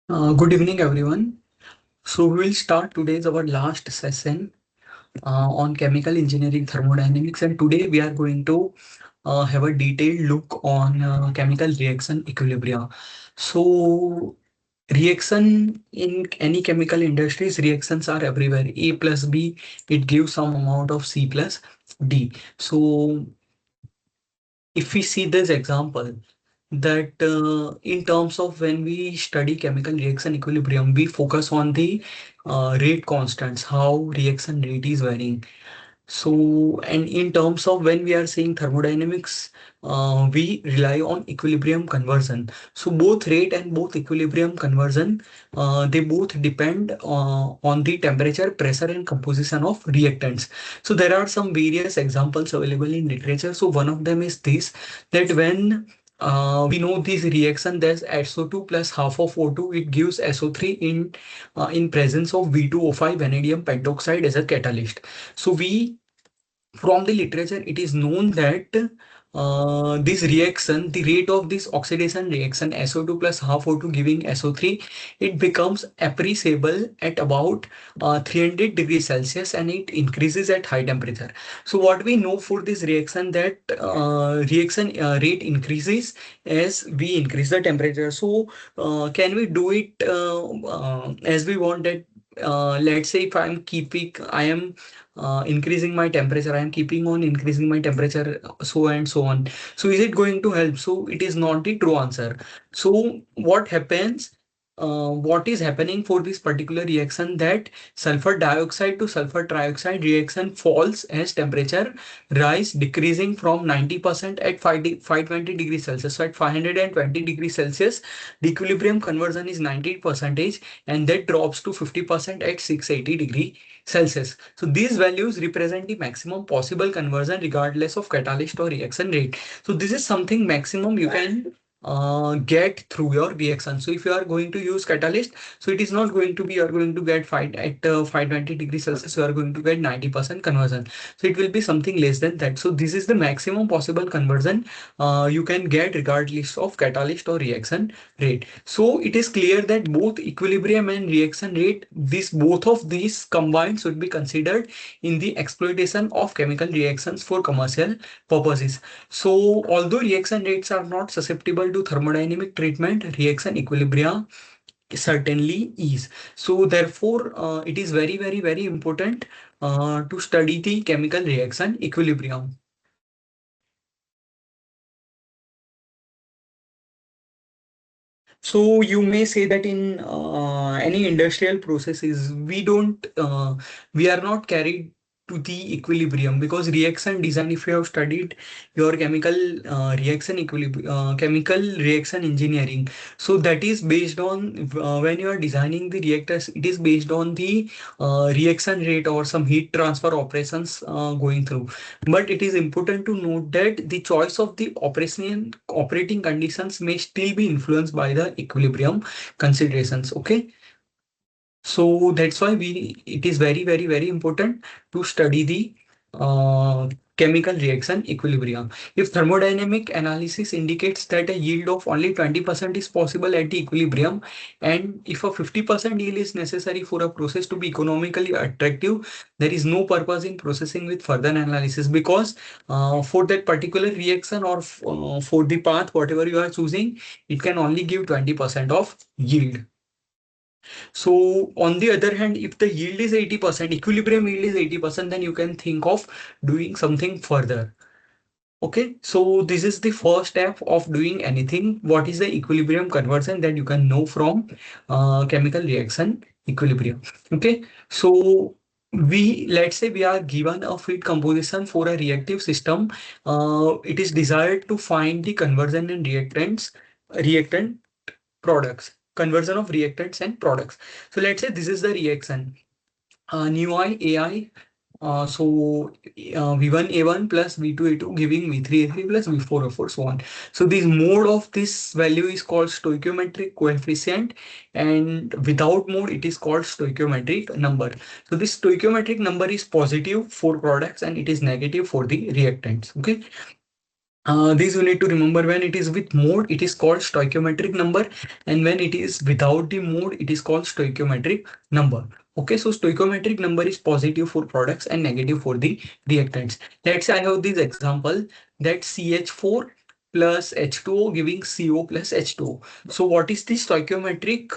Good evening, everyone. So we will start today's our last session on chemical engineering thermodynamics, and today we are going to have a detailed look on chemical reaction equilibria. So reaction in any chemical industries, reactions are everywhere. A plus B, it gives some amount of C plus D. So if we see this example, that in terms of when we study chemical reaction equilibrium, we focus on the rate constants, how reaction rate is varying. So, and in terms of when we are saying thermodynamics, we rely on equilibrium conversion. So both rate and both equilibrium conversion, they both depend on the temperature, pressure, and composition of reactants. So there are some various examples available in literature. So one of them is this, that when we know this reaction, there's SO2 plus half of O2, it gives SO3 in presence of V2O5 vanadium pentoxide as a catalyst. So we from the literature, it is known that this reaction, the rate of this oxidation reaction, SO2 plus half O2 giving SO3, it becomes appreciable at about 300 degrees Celsius, and it increases at high temperature. So what we know for this reaction, that reaction rate increases as we increase the temperature. So can we do it as we want that? Let's say if I am increasing my temperature, I am keeping on increasing my temperature, so and so on. So is it going to help? So it is not the true answer. So what happens? What is happening for this particular reaction, that sulfur dioxide to sulfur trioxide reaction falls as temperature rise, decreasing from 90% at 520 degrees Celsius. So at 520 degrees Celsius, the equilibrium conversion is 90 percentage, and that drops to 50% at 680 degree Celsius. So these values represent the maximum possible conversion regardless of catalyst or reaction rate. So this is something maximum you can get through your reaction. So if you are going to use catalyst, so it is not going to be you are going to get 520 degrees Celsius, you are going to get 90% conversion. So it will be something less than that. So this is the maximum possible conversion you can get regardless of catalyst or reaction rate. So it is clear that both equilibrium and reaction rate, this both of these combined should be considered in the exploitation of chemical reactions for commercial purposes. So although reaction rates are not susceptible to thermodynamic treatment, reaction equilibria certainly is. So therefore, it is very important to study the chemical reaction equilibrium. So you may say that in any industrial processes, we are not carried to the equilibrium, because reaction design, if you have studied your chemical reaction engineering, so that is based on when you are designing the reactors, it is based on the reaction rate or some heat transfer operations going through. But it is important to note that the choice of the operating conditions may still be influenced by the equilibrium considerations. Okay. So that's why it is very important to study the uh, chemical reaction equilibrium. If thermodynamic analysis indicates that a yield of only 20% is possible at the equilibrium, and if a 50% yield is necessary for a process to be economically attractive, there is no purpose in processing with further analysis, because for that particular reaction, or for the path, whatever you are choosing, it can only give 20% of yield. So on the other hand, if the yield is 80%, equilibrium yield is 80%, then you can think of doing something further. Okay, so this is the first step of doing anything. What is the equilibrium conversion that you can know from chemical reaction equilibrium? Okay, so let's say we are given a feed composition for a reactive system. It is desired to find the conversion in reactant products, conversion of reactants and products. So let's say this is the reaction. Nu I AI, V1 A1 plus V2 A2 giving V3 A3 plus V4 A4, so on. So this mode of this value is called stoichiometric coefficient, and without mode it is called stoichiometric number. So this stoichiometric number is positive for products and it is negative for the reactants. Okay. This you need to remember. When it is with mode, it is called stoichiometric number, and when it is without the mode, it is called stoichiometric number. Okay, so stoichiometric number is positive for products and negative for the reactants. Let's say I have this example that CH4 plus H2O giving CO plus H2O. So what is the stoichiometric?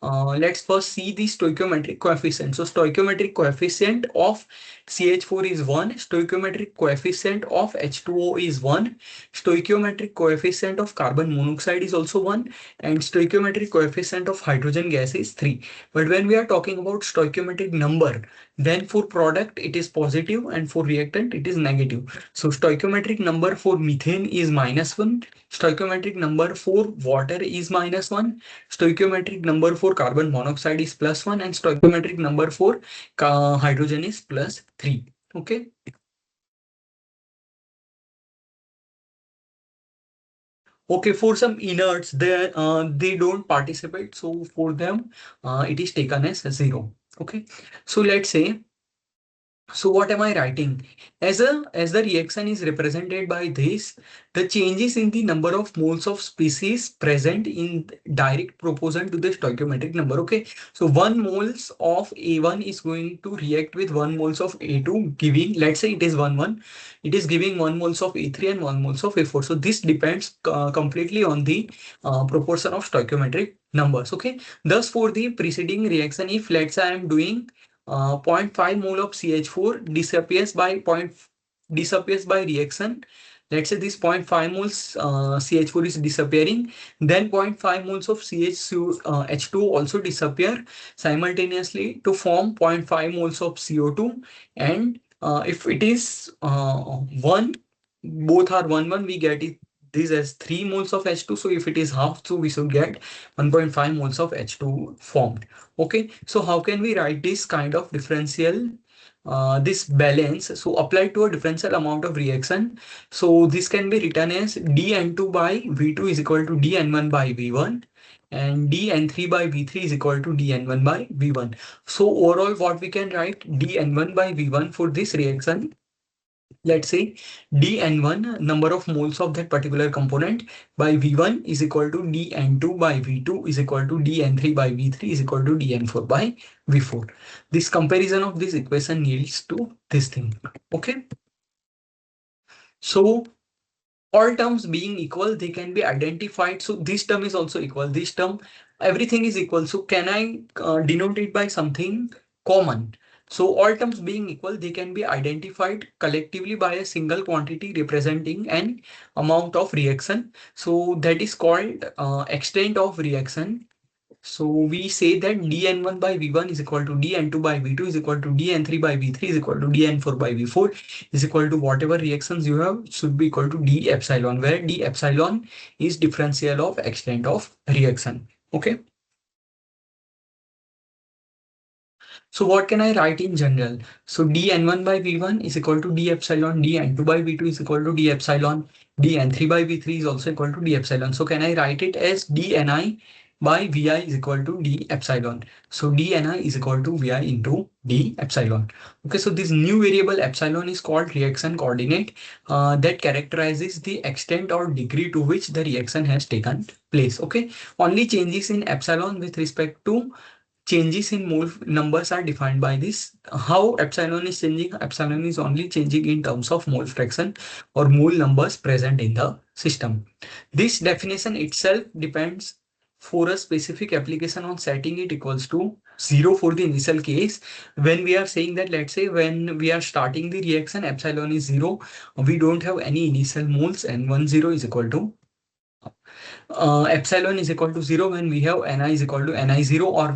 Let's first see the stoichiometric coefficient. So stoichiometric coefficient of CH4 is 1, stoichiometric coefficient of H2O is 1, stoichiometric coefficient of carbon monoxide is also 1, and stoichiometric coefficient of hydrogen gas is 3. But when we are talking about stoichiometric number, then for product it is positive and for reactant it is negative. So stoichiometric number for methane is -1, stoichiometric number for water is -1, stoichiometric number for carbon monoxide is +1, and stoichiometric number for hydrogen is +3. Okay. Okay, for some inerts, they don't participate. So for them, it is taken as 0. Okay. So let's say, so what am I writing? As the reaction is represented by this, the changes in the number of moles of species present in direct proportion to the stoichiometric number. Okay, so 1 moles of A1 is going to react with 1 moles of A2, giving, let's say it is 1 1. It is giving 1 moles of A3 and 1 moles of A4. So this depends completely on the proportion of stoichiometric numbers. Okay, thus for the preceding reaction, if let's say I am doing zero point 0.5 mole of CH4 disappears by reaction. Let's say this zero point 0.5 moles CH4 is disappearing, then zero point 0.5 moles of H2 also disappear simultaneously to form zero point 0.5 moles of CO2. And if it is 1, both are 1 1, we get it this as 3 moles of H2. So if it is half, so we should get 1.5 moles of H2 formed. Okay, so how can we write this kind of differential, this balance? So applied to a differential amount of reaction. So this can be written as dN2 by V2 is equal to dN1 by V1, and dN3 by V3 is equal to dN1 by V1. So overall, what we can write, dN1 by V1 for this reaction, let's say dN1 number of moles of that particular component by V1 is equal to dN2 by V2 is equal to dN3 by V3 is equal to dN4 by V4. This comparison of this equation yields to this thing. Okay. So all terms being equal, they can be identified. So this term is also equal. This term, everything is equal. So can I denote it by something common? So all terms being equal, they can be identified collectively by a single quantity representing an amount of reaction. So that is called extent of reaction. So we say that dN1 by V1 is equal to dN2 by V2 is equal to dN3 by V3 is equal to dN4 by V4 is equal to whatever reactions you have should be equal to d epsilon, where d epsilon is differential of extent of reaction. Okay. So what can I write in general? So dN1 by V1 is equal to d epsilon, dN2 by V2 is equal to d epsilon, dN3 by V3 is also equal to d epsilon. So can I write it as dNi by Vi is equal to d epsilon. So dNi is equal to Vi into d epsilon. Okay, so this new variable epsilon is called reaction coordinate that characterizes the extent or degree to which the reaction has taken place. Okay, only changes in epsilon with respect to changes in mole numbers are defined by this. How epsilon is changing? Epsilon is only changing in terms of mole fraction or mole numbers present in the system. This definition itself depends for a specific application on setting it equals to 0 for the initial case. When we are saying that, let's say when we are starting the reaction, epsilon is 0, we don't have any initial moles, and 10 is equal to epsilon is equal to 0 when we have Ni is equal to Ni0, or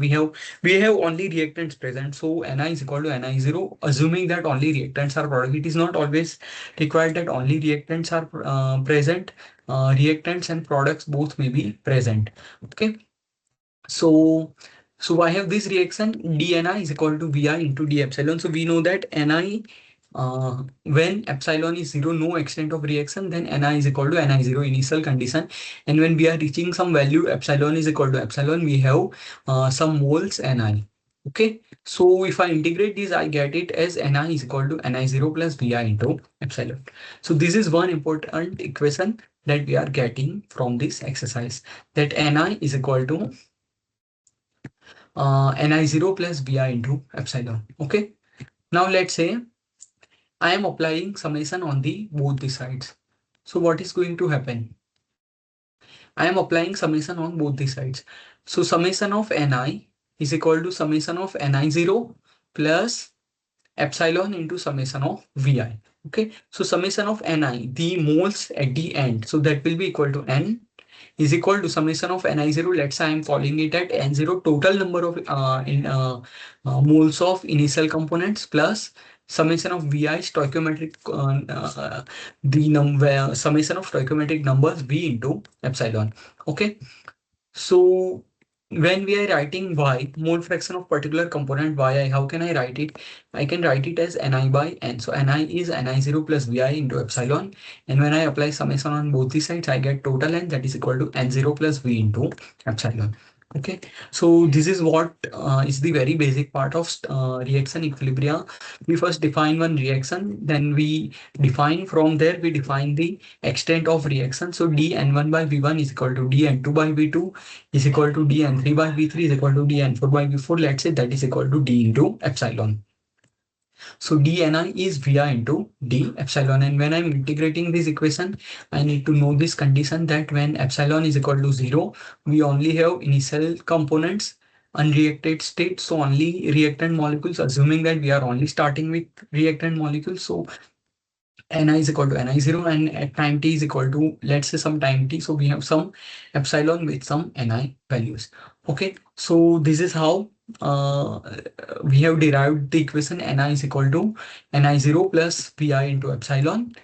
we have only reactants present. So Ni is equal to Ni0, assuming that only reactants are product. It is not always required that only reactants are present. Reactants and products both may be present. Okay. So, so I have this reaction dNi is equal to Vi into d epsilon. So we know that Ni, when epsilon is 0, no extent of reaction, then Ni is equal to Ni0 initial condition. And when we are reaching some value, epsilon is equal to epsilon, we have some moles Ni. Okay. So if I integrate this, I get it as Ni is equal to Ni0 plus Vi into epsilon. So this is one important equation that we are getting from this exercise, that Ni is equal to Ni0 plus Vi into epsilon. Okay. Now let's say I am applying summation on the both the sides. So what is going to happen? I am applying summation on both the sides. So summation of Ni is equal to summation of Ni0 plus epsilon into summation of Vi. Okay. So summation of Ni, the moles at the end. So that will be equal to N is equal to summation of Ni0. Let's say I am calling it at N0 total number of moles of initial components plus summation of Vi stoichiometric the number summation of stoichiometric numbers V into epsilon. Okay. So when we are writing y, mole fraction of particular component yi, how can I write it? I can write it as Ni by n. So Ni is Ni0 plus Vi into epsilon. And when I apply summation on both the sides, I get total n, that is equal to N0 plus V into epsilon. Okay, so this is what is the very basic part of reaction equilibria. We first define one reaction, then we define from there, we define the extent of reaction. So dN1 by V1 is equal to dN2 by V2 is equal to dN3 by V3 is equal to dN4 by V4. Let's say that is equal to d into epsilon. So dni is Vi into d epsilon. And when I'm integrating this equation, I need to know this condition that when epsilon is equal to 0, we only have initial components, unreacted state. So only reactant molecules, assuming that we are only starting with reactant molecules. So Ni is equal to Ni0 and at time t is equal to, let's say, some time t. So we have some epsilon with some Ni values. Okay, so this is how uh, we have derived the equation Ni is equal to Ni0 plus Vi into epsilon.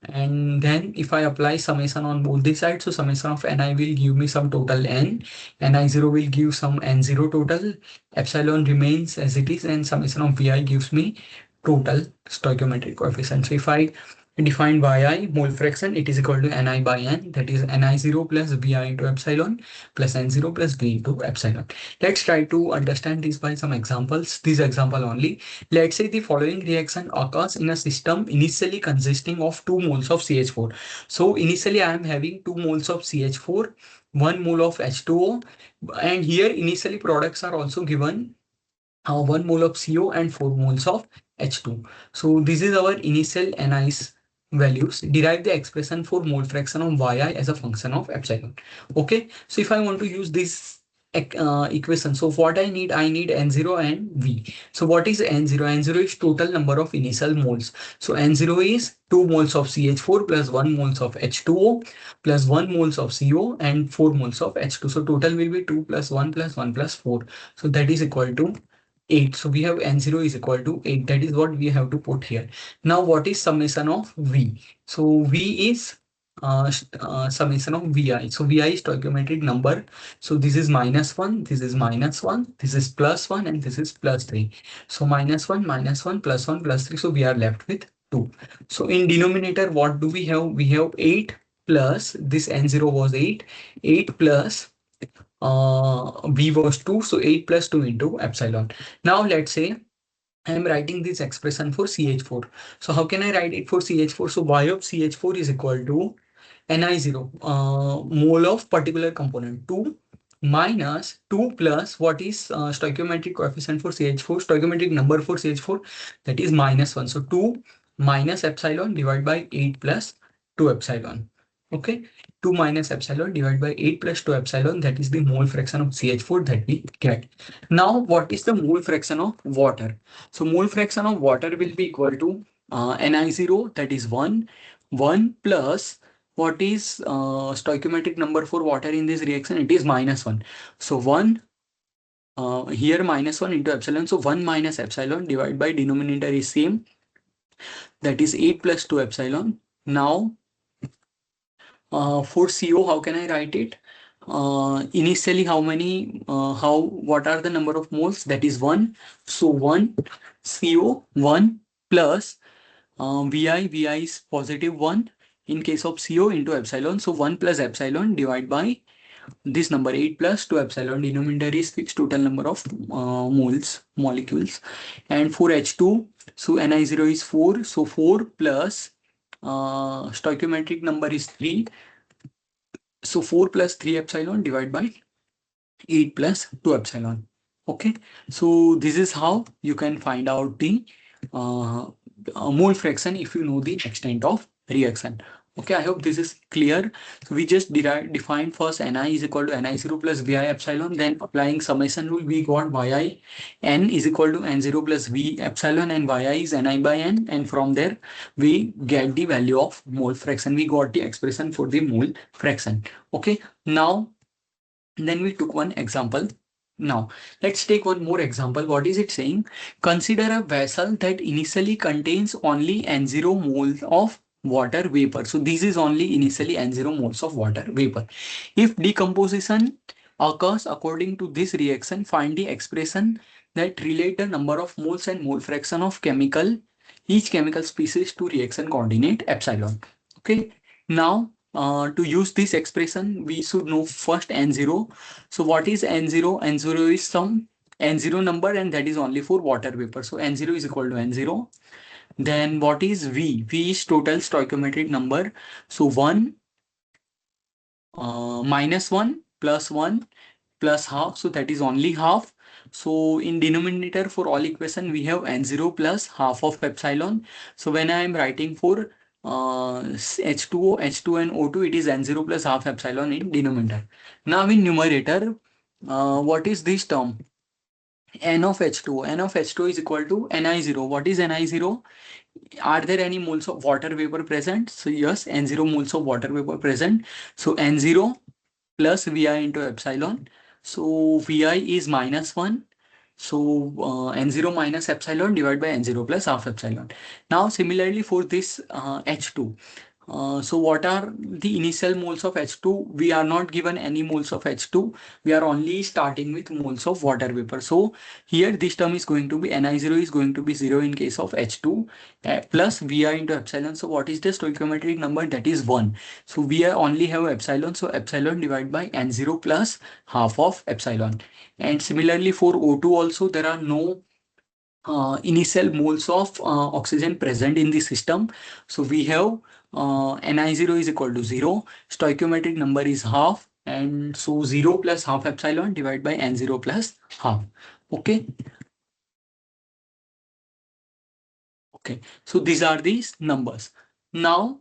And then if I apply summation on both the sides, so summation of Ni will give me some total n, Ni0 will give some N0 total, epsilon remains as it is, and summation of Vi gives me total stoichiometric coefficient. So if I define yi mole fraction, it is equal to Ni by n, that is Ni0 plus Vi into epsilon plus N0 plus V into epsilon. Let's try to understand this by some examples. This example only. Let's say the following reaction occurs in a system initially consisting of 2 moles of CH4. So initially I am having 2 moles of CH4, 1 mole of H2O, and here initially products are also given 1 mole of CO and 4 moles of H2. So this is our initial NI's values. Derive the expression for mole fraction of Yi as a function of epsilon. Okay, so if I want to use this equation, so what I need N0 and V. So what is N0? N0 is total number of initial moles. So N0 is 2 moles of CH4 plus 1 moles of H2O plus 1 moles of CO and 4 moles of H2. So total will be 2 plus 1 plus 1 plus 4. So that is equal to 8. So we have N0 is equal to 8. That is what we have to put here. Now what is summation of V? So V is summation of Vi. So Vi is stoichiometric number. So this is -1, this is -1, this is +1, and this is +3. So -1, -1, +1, +3. So we are left with 2. So in denominator, what do we have? We have 8 plus this N0 was 8. 8 plus V was 2, so 8 plus 2 into epsilon. Now let's say I am writing this expression for CH4. So how can I write it for CH4? So Y of CH4 is equal to Ni0, mole of particular component 2 minus 2 plus what is stoichiometric coefficient for CH4, stoichiometric number for CH4, that is -1. So 2 minus epsilon divided by 8 plus 2 epsilon. Okay, 2 minus epsilon divided by 8 plus 2 epsilon, that is the mole fraction of CH4 that we get. Now what is the mole fraction of water? So mole fraction of water will be equal to Ni0, that is 1, 1 plus what is stoichiometric number for water in this reaction? It is -1. So 1 here -1 into epsilon. So 1 minus epsilon divided by denominator is same, that is 8 plus 2 epsilon. Now for CO, how can I write it? Initially, what are the number of moles? That is 1. So 1 CO 1 plus Vi is positive 1 in case of CO into epsilon. So 1 plus epsilon divided by this number 8 plus 2 epsilon, denominator is fixed total number of molecules. And for H2, so Ni0 is 4, so 4 plus stoichiometric number is 3, so 4 plus 3 epsilon divided by 8 plus 2 epsilon. Okay, so this is how you can find out the uh, mole fraction if you know the extent of reaction. Okay, I hope this is clear. So we just defined first Ni is equal to Ni0 plus Vi epsilon, then applying summation rule, we got Yi n is equal to N0 plus V epsilon, and Yi is Ni by n, and from there we get the value of mole fraction. We got the expression for the mole fraction. Okay, now then we took one example. Now, let's take one more example. What is it saying? Consider a vessel that initially contains only N0 moles of water vapor. So this is only initially N0 moles of water vapor. If decomposition occurs according to this reaction, find the expression that relate the number of moles and mole fraction of each chemical species to reaction coordinate epsilon. Okay. Now, to use this expression, we should know first N0. So what is N0? N0 is some N0 number, and that is only for water vapor. So N0 is equal to N0. Then what is V? V is total stoichiometric number. So 1 minus 1 plus 1 plus half. So that is only half. So in denominator for all equation, we have N0 plus half of epsilon. So when I am writing for H2O, H2 and O2, it is N0 plus half epsilon in denominator. Now in numerator, what is this term? N of H2O. N of H2O is equal to Ni0. What is Ni0? Are there any moles of water vapor present? So yes, N0 moles of water vapor present. So N0 plus Vi into epsilon. So Vi is minus 1. So N0 minus epsilon divided by N0 plus half epsilon. Now similarly for this H2. So what are the initial moles of H2? We are not given any moles of H2. We are only starting with moles of water vapor. So here this term is going to be Ni0 is going to be 0 in case of H2 plus Vi into epsilon. So what is the stoichiometric number? That is 1. So we only have epsilon. So epsilon divided by N0 plus half of epsilon. And similarly for O2 also there are no initial moles of oxygen present in the system. So we have Ni0 is equal to 0, stoichiometric number is half, and so 0 plus half epsilon divided by N0 plus half. Okay. Okay. So these are these numbers. Now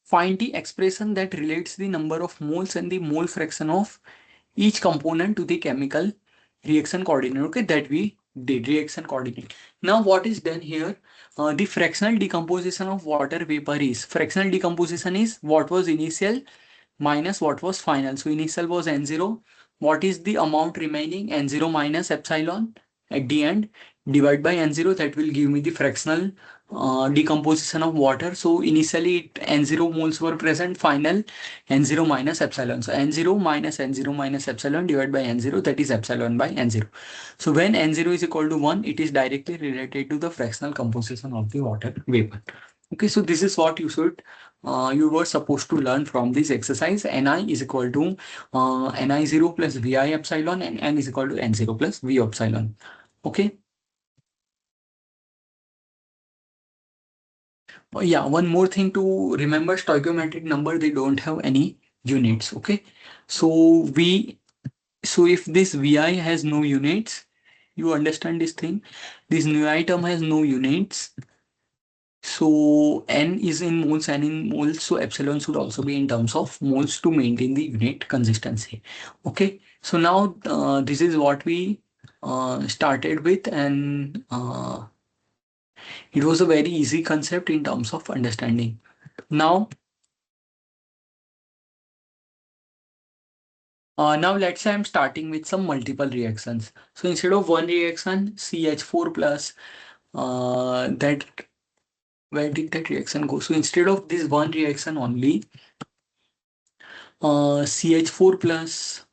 find the expression that relates the number of moles and the mole fraction of each component to the chemical reaction coordinate. Okay, that we did reaction coordinate. Now what is done here? The fractional decomposition of water vapor is fractional decomposition is what was initial minus what was final. So initial was N0. What is the amount remaining? N0 minus epsilon at the end divide by N0. That will give me the fractional decomposition of water. So initially N0 moles were present, final N0 minus epsilon. So N0 minus N0 minus epsilon divided by N0, that is epsilon by N0. So when N0 is equal to 1, it is directly related to the fractional composition of the water vapor. Okay, so this is what you were supposed to learn from this exercise. Ni is equal to Ni0 plus Vi epsilon, and N is equal to N0 plus V epsilon. Okay. Yeah, one more thing to remember, stoichiometric number, they don't have any units. Okay. So if this Vi has no units, you understand this thing. This new item has no units. So N is in moles, N in moles. So epsilon should also be in terms of moles to maintain the unit consistency. Okay. So now this is what we started with, and it was a very easy concept in terms of understanding. Now let's say I'm starting with some multiple reactions. So instead of one reaction, CH4 plus that where did that reaction go? So instead of this one reaction only, CH4 plus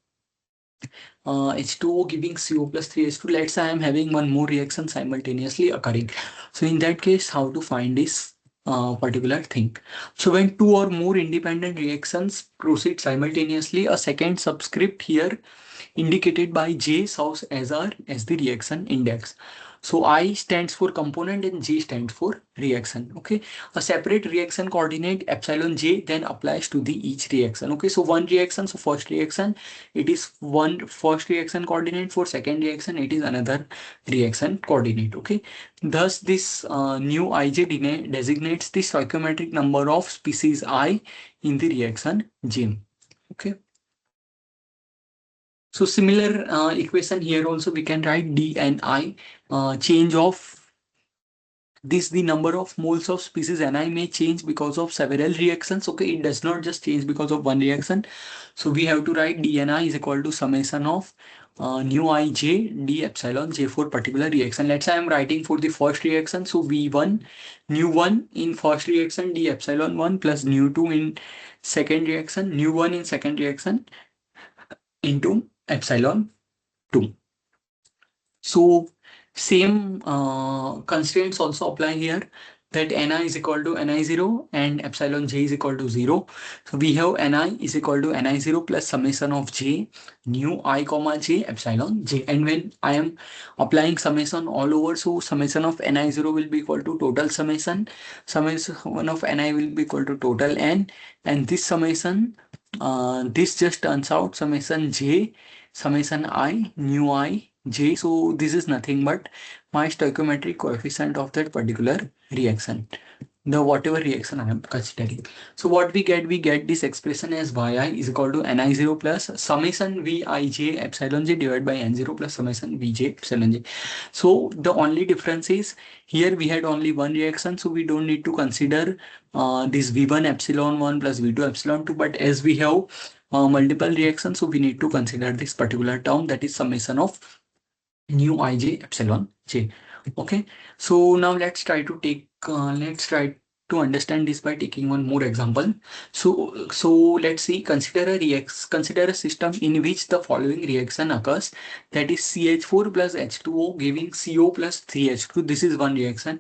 H2O giving CO plus 3H2. Let's say I am having one more reaction simultaneously occurring. So in that case, how to find this particular thing. So when two or more independent reactions proceed simultaneously, a second subscript here indicated by J serves as the reaction index. So I stands for component and J stands for reaction. Okay, a separate reaction coordinate epsilon J then applies to the each reaction. Okay, so one reaction, so first reaction, it is one first reaction coordinate. For second reaction, it is another reaction coordinate. Okay, thus this new IJ designates the stoichiometric number of species I in the reaction J. Okay. So similar equation here also we can write D and I, change of this, the number of moles of species Ni may change because of several reactions. Okay, it does not just change because of one reaction. So we have to write dni is equal to summation of nu ij d epsilon j for particular reaction. Let's say I'm writing for the first reaction. So v1 nu 1 in first reaction d epsilon 1 plus nu 2 in second reaction, nu 1 in second reaction into epsilon 2. So same constraints also apply here, that Ni is equal to Ni0 and epsilon j is equal to 0. So we have Ni is equal to Ni0 plus summation of j nu I comma j epsilon j. And when I am applying summation all over, so summation of Ni0 will be equal to total summation of Ni will be equal to total n, and this summation, this just turns out summation j summation I nu I j. So this is nothing but my stoichiometric coefficient of that particular reaction, the whatever reaction I am considering. So what we get this expression as yi is equal to ni0 plus summation vij epsilon j divided by n0 plus summation vj epsilon j. So the only difference is here we had only one reaction, so we don't need to consider this v1 epsilon 1 plus v2 epsilon 2, but as we have multiple reactions, so we need to consider this particular term, that is summation of nu ij epsilon j. Okay, so now let's try to understand this by taking one more example. So let's see, consider a system in which the following reaction occurs, that is CH4 plus H2O giving CO plus 3H2. This is one reaction,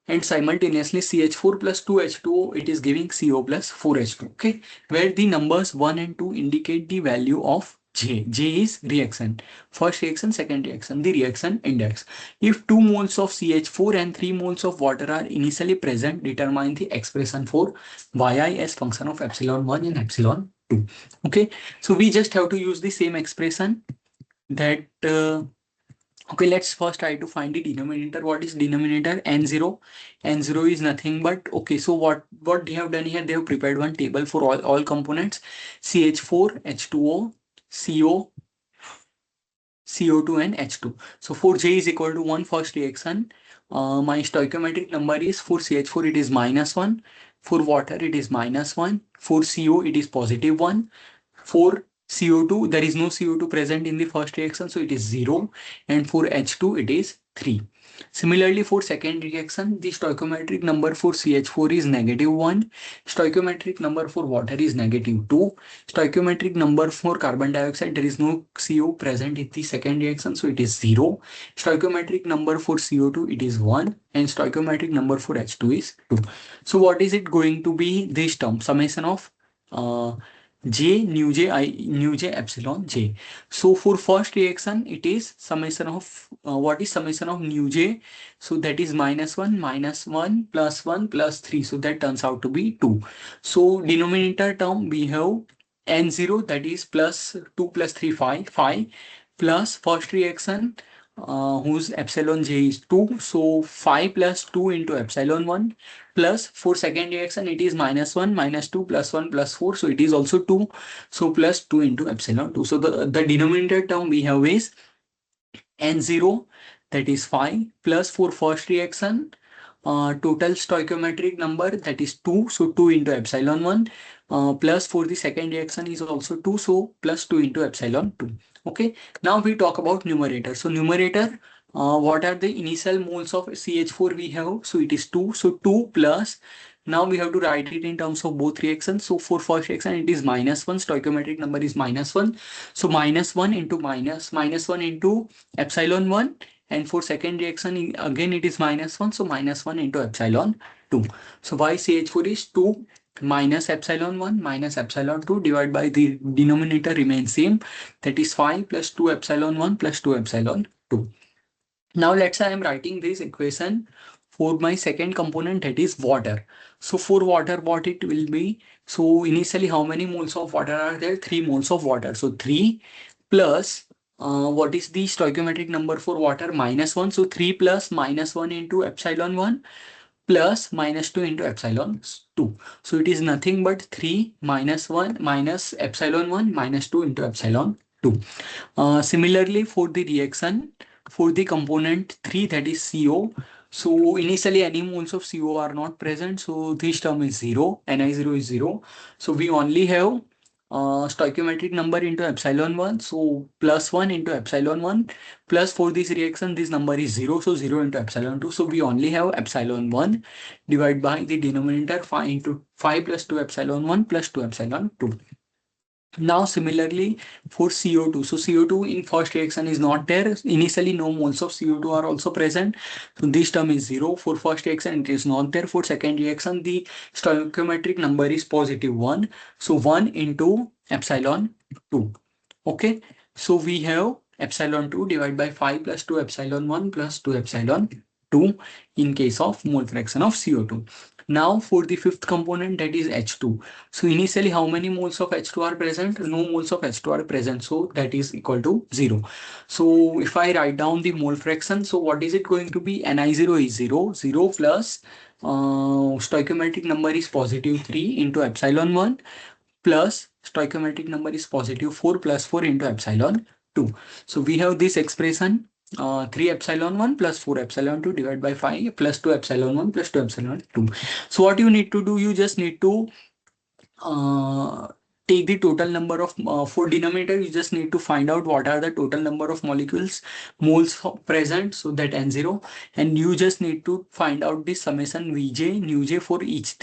and simultaneously CH4 plus 2H2O, it is giving CO plus 4H2. Okay, where the numbers 1 and 2 indicate the value of J. J is reaction, first reaction, second reaction, the reaction index. If 2 moles of CH4 and 3 moles of water are initially present, determine the expression for Yi as function of epsilon 1 and epsilon 2. Okay, so we just have to use the same expression that okay, let's first try to find the denominator. What is denominator? N0. N0 is nothing but, okay, so what they have done here, they have prepared one table for all components, CH4, H2O, CO, CO2 and H2. So for J is equal to 1 first reaction, my stoichiometric number is for CH4 it is -1, for water it is -1, for CO it is +1, for CO2, there is no CO2 present in the first reaction, so it is 0, and for H2 it is 3. Similarly, for second reaction, the stoichiometric number for CH4 is -1, stoichiometric number for water is -2, stoichiometric number for carbon dioxide, there is no CO present in the second reaction, so it is 0, stoichiometric number for CO2 it is 1, and stoichiometric number for H2 is 2. So what is it going to be? This term, summation of J nu j epsilon j. So for first reaction, it is summation of what is summation of nu j? So that is -1 -1 plus 1 plus 3. So that turns out to be 2. So denominator term we have n0, that is plus 2 plus 3 5 plus first reaction whose epsilon j is 2. So 5 plus 2 into epsilon 1 plus for second reaction it is -1 -2 plus 1 plus 4. So it is also 2. So plus 2 into epsilon 2. So the denominator term we have is n0, that is 5, plus for first reaction total stoichiometric number, that is 2. So 2 into epsilon 1 plus for the second reaction is also 2. So plus 2 into epsilon 2. Okay, now we talk about numerator. So numerator, what are the initial moles of CH4 we have? So it is 2. So 2 plus, now we have to write it in terms of both reactions. So for first reaction it is -1, stoichiometric number is -1. So -1 into -1 into epsilon 1 And for second reaction, again it is -1, so -1 into epsilon 2. So why CH4 is 2 minus epsilon 1 minus epsilon 2 divided by the denominator remains same, that is 5 plus 2 epsilon 1 plus 2 epsilon 2. Now let's say I am writing this equation for my second component, that is water. So for water, what it will be? So initially how many moles of water are there? 3 moles of water. So 3 plus what is the stoichiometric number for water? -1. So 3 plus -1 into epsilon 1 plus -2 into epsilon 2. So it is nothing but 3 minus 1 minus epsilon 1 minus 2 into epsilon 2. Similarly, for the reaction, for the component 3, that is CO. So initially any moles of CO are not present. So this term is 0, Ni0 is 0. So we only have stoichiometric number into epsilon 1. So plus 1 into epsilon 1 plus for this reaction this number is 0. So 0 into epsilon 2. So we only have epsilon 1 divided by the denominator 5 into 5 plus 2 epsilon 1 plus 2 epsilon 2. Now similarly for CO2, so CO2 in first reaction is not there. Initially no moles of CO2 are also present. So this term is 0. For first reaction it is not there. For second reaction the stoichiometric number is positive 1. So 1 into epsilon 2. Okay. So we have epsilon 2 divided by 5 plus 2 epsilon 1 plus 2 epsilon 2 in case of mole fraction of CO2. Now for the fifth component, that is H2. So initially how many moles of H2 are present? No moles of H2 are present. So that is equal to 0. So if I write down the mole fraction, so what is it going to be? Ni0 is 0. 0 plus stoichiometric number is positive 3 into epsilon 1 plus stoichiometric number is positive 4 plus 4 into epsilon 2. So we have this expression 3 epsilon 1 plus 4 epsilon 2 divided by 5 plus 2 epsilon 1 plus 2 epsilon 2. So what you need to do, you just need to uh, take the total number of for denominator, you just need to find out what are the total number of moles present, so that n0, and you just need to find out the summation vj nu j for each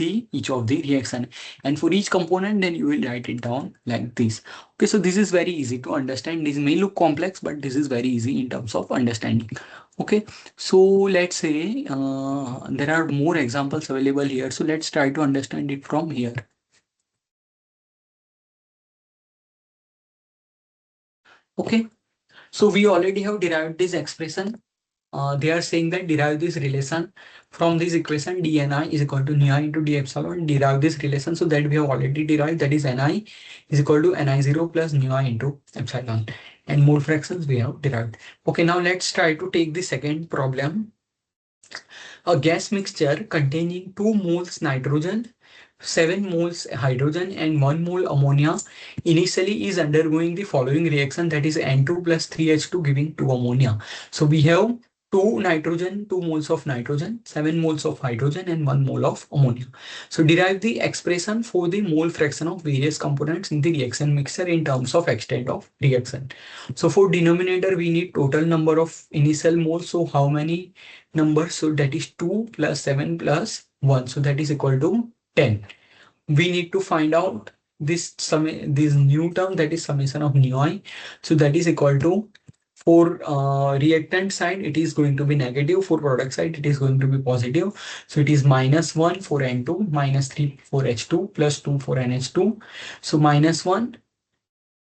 of the reaction, and for each component then you will write it down like this. Okay, so this is very easy to understand. This may look complex, but this is very easy in terms of understanding. Okay, so let's say there are more examples available here, so let's try to understand it from here. Okay, so we already have derived this expression. They are saying that derive this relation from this equation dni is equal to nu I into d epsilon. Derive this relation, so that we have already derived, that is ni is equal to ni0 plus nu I into epsilon, and mole fractions we have derived. Okay, now let's try to take the second problem. A gas mixture containing 2 moles nitrogen, 7 moles hydrogen and 1 mole ammonia initially is undergoing the following reaction, that is N2 plus 3H2 giving 2 ammonia. So we have 2 nitrogen, 2 moles of nitrogen, 7 moles of hydrogen and 1 mole of ammonia. So derive the expression for the mole fraction of various components in the reaction mixture in terms of extent of reaction. So for denominator we need total number of initial moles. So how many numbers? So that is 2 plus 7 plus 1. So that is equal to 10. We need to find out this this new term, that is summation of nu I. So that is equal to, for reactant side it is going to be negative, for product side it is going to be positive. So it is -1 for N2, -3 for H2, plus 2 for NH2. So -1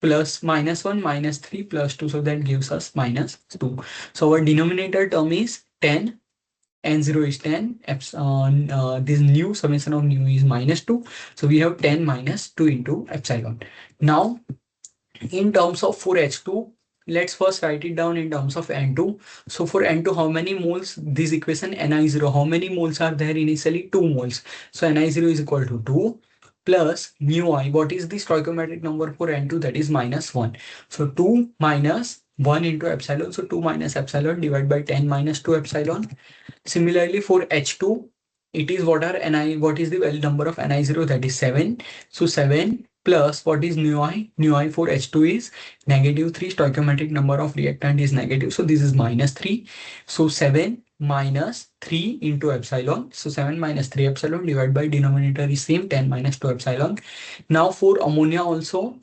plus -1 -3 plus 2, so that gives us -2. So our denominator term is 10. N0 is 10. This new summation of nu is -2. So we have 10 minus 2 into epsilon. Now, in terms of for H2, let's first write it down in terms of N2. So for N2, how many moles? This equation Ni0, how many moles are there initially? 2 moles. So Ni0 is equal to 2 plus mu I. What is the stoichiometric number for N2? That is -1. So 2 minus 1 into epsilon. So 2 minus epsilon divided by 10 minus 2 epsilon. Similarly, for H2, it is what is the value number of Ni0? That is 7. So 7 plus what is nu I? Nu I for H2 is -3. Stoichiometric number of reactant is negative. So this is -3. So 7 minus 3 into epsilon. So 7 minus 3 epsilon divided by denominator is same, 10 minus 2 epsilon. Now for ammonia also,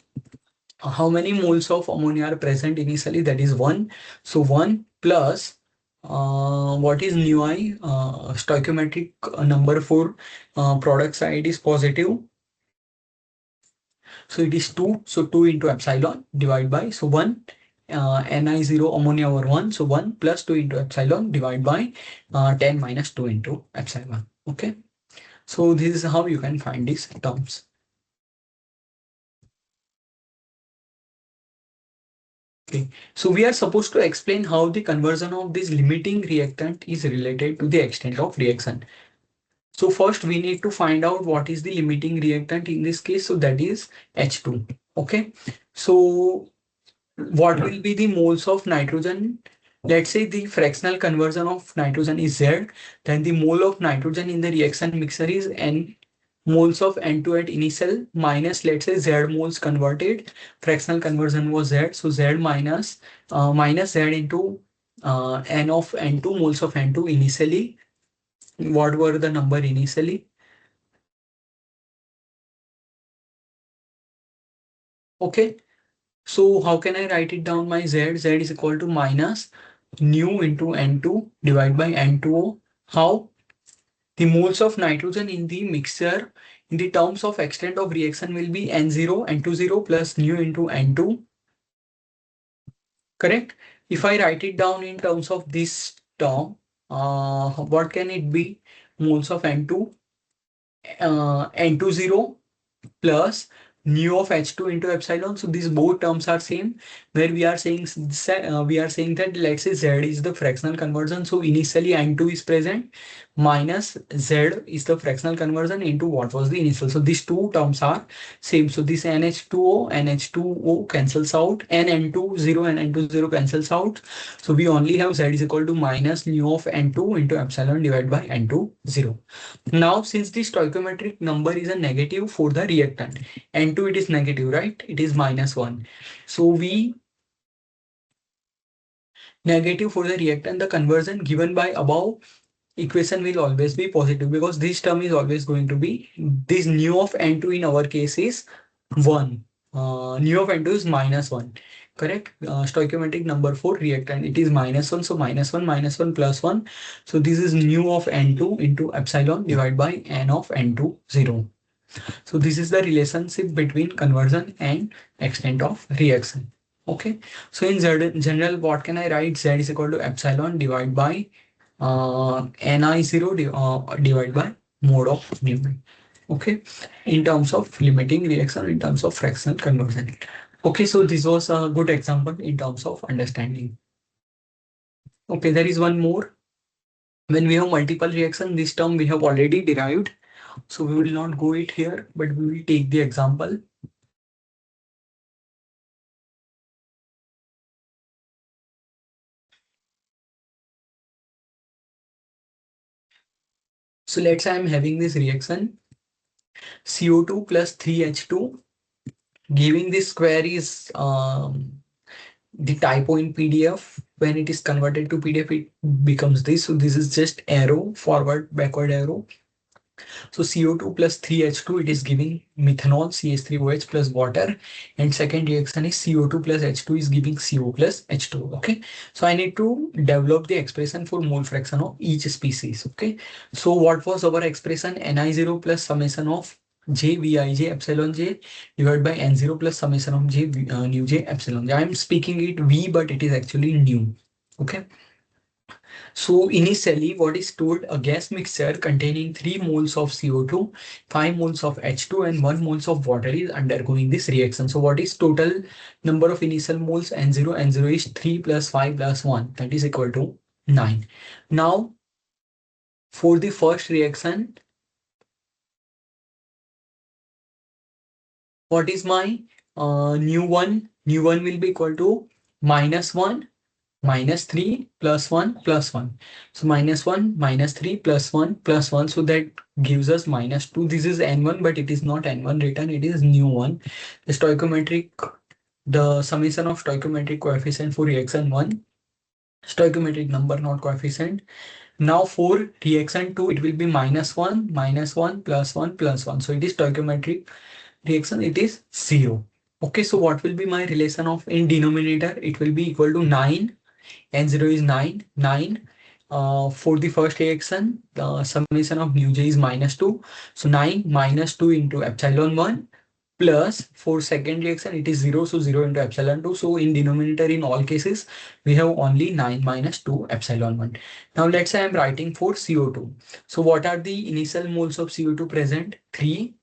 how many moles of ammonia are present initially? That is 1. So 1 plus What is nu I? Stoichiometric number for product side is positive. So it is 2. So 2 into epsilon divide by, so 1 Ni0 ammonia over 1. So 1 plus 2 into epsilon divide by 10 minus 2 into epsilon. Okay. So this is how you can find these terms. Okay. So we are supposed to explain how the conversion of this limiting reactant is related to the extent of reaction. So first we need to find out what is the limiting reactant in this case. So that is H2. Okay. So what will be the moles of nitrogen? Let's say the fractional conversion of nitrogen is Z, then the mole of nitrogen in the reaction mixture is N moles of N2 at initial minus, let's say, Z moles converted. Fractional conversion was Z, so Z minus Z into N of N2, moles of N2 initially. What were the number initially? Okay, so how can I write it down? My Z is equal to minus nu into N2 divided by N2O. How? The moles of nitrogen in the mixture in the terms of extent of reaction will be N0, N20 plus nu into N2. Correct? If I write it down in terms of this term, what can it be? Moles of N2, N20 plus nu of H2 into epsilon. So these both terms are same, where we are saying that, let's say, Z is the fractional conversion. So initially N2 is present minus Z is the fractional conversion into what was the initial. So these two terms are same. So this NH2O cancels out, and N20 and N20 cancels out. So we only have Z is equal to minus nu of N2 into epsilon divided by N20. Now, since the stoichiometric number is a negative for the reactant, N2 it is negative, right? It is minus 1. So we negative for the reactant, the conversion given by above equation will always be positive, because this term is always going to be, this nu of N2 in our case is 1. Nu of N2 is minus 1. Correct? Stoichiometric number for reactant, it is minus 1. So minus 1 plus 1. So this is nu of N2 into epsilon divided by N of N2 0. So this is the relationship between conversion and extent of reaction. Okay. So in general, what can I write? Z is equal to epsilon divided by Ni0 divided by mode of nu. Okay. In terms of limiting reaction, in terms of fractional conversion. Okay. So this was a good example in terms of understanding. Okay. There is one more. When we have multiple reaction, this term we have already derived. So we will not go it here, but we will take the example. So let's say I'm having this reaction CO2 plus 3H2, giving this square is the typo in PDF. When it is converted to PDF, it becomes this. So this is just arrow, forward, backward arrow. So CO2 plus 3H2, it is giving methanol CH3OH plus water. And second reaction is CO2 plus H2 is giving CO plus H2. Okay. So I need to develop the expression for mole fraction of each species. Okay. So what was our expression? Ni0 plus summation of J Vij epsilon J divided by N0 plus summation of J nu J epsilon J. I am speaking it V, but it is actually nu. Okay. So initially, what is stored? A gas mixture containing 3 moles of CO2, 5 moles of H2, and 1 moles of water is undergoing this reaction. So what is total number of initial moles? N0. N0 is 3 plus 5 plus 1. That is equal to 9. Now, for the first reaction, what is my new one? New one will be equal to minus 1 minus 3 plus 1 plus 1. So minus 1 minus 3 plus 1 plus 1. So that gives us minus 2. This is N1, but it is not N1 written. It is new one. The stoichiometric, the summation of stoichiometric coefficient for reaction 1. Stoichiometric number, not coefficient. Now for reaction 2, it will be minus 1 plus 1 plus 1. So it is stoichiometric reaction. It is 0. Okay, so what will be my relation of in denominator? It will be equal to 9 N0 is 9. 9. For the first reaction, the summation of mu j is -2. So 9 minus 2 into epsilon 1 plus for second reaction, it is 0. So 0 into epsilon 2. So in denominator, in all cases, we have only 9 minus 2 epsilon 1. Now let's say I'm writing for CO2. So what are the initial moles of CO2 present? 3.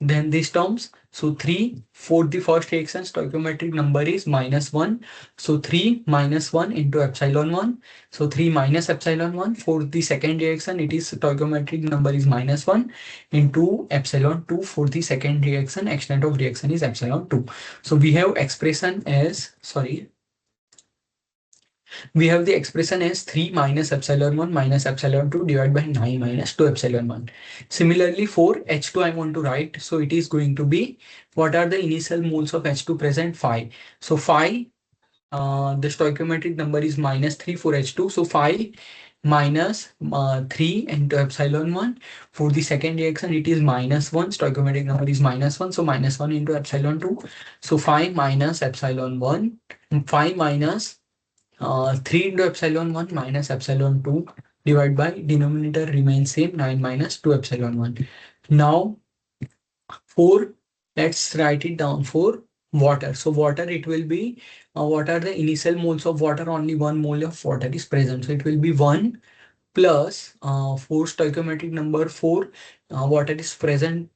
Then these terms. So 3 for the first reaction, stoichiometric number is -1. So 3 minus 1 into epsilon 1. So 3 minus epsilon 1. For the second reaction, it is stoichiometric number is -1 into epsilon 2. For the second reaction, extent of reaction is epsilon 2. So we have expression as, sorry, we have the expression as 3 minus epsilon 1 minus epsilon 2 divided by 9 minus 2 epsilon 1. Similarly, for H2, I want to write. So it is going to be, what are the initial moles of H2 present? 5. So 5, the stoichiometric number is -3 for H2. So 5 minus 3 into epsilon 1. For the second reaction, it is -1. Stoichiometric number is -1. So -1 into epsilon 2. So 5 minus epsilon 1. 5 minus 3 into epsilon 1 minus epsilon 2 divided by denominator remains same, 9 minus 2 epsilon 1. Now for, let's write it down for water. So water, it will be, what are the initial moles of water? Only 1 mole of water is present. So it will be 1 plus 4 stoichiometric number 4, water is present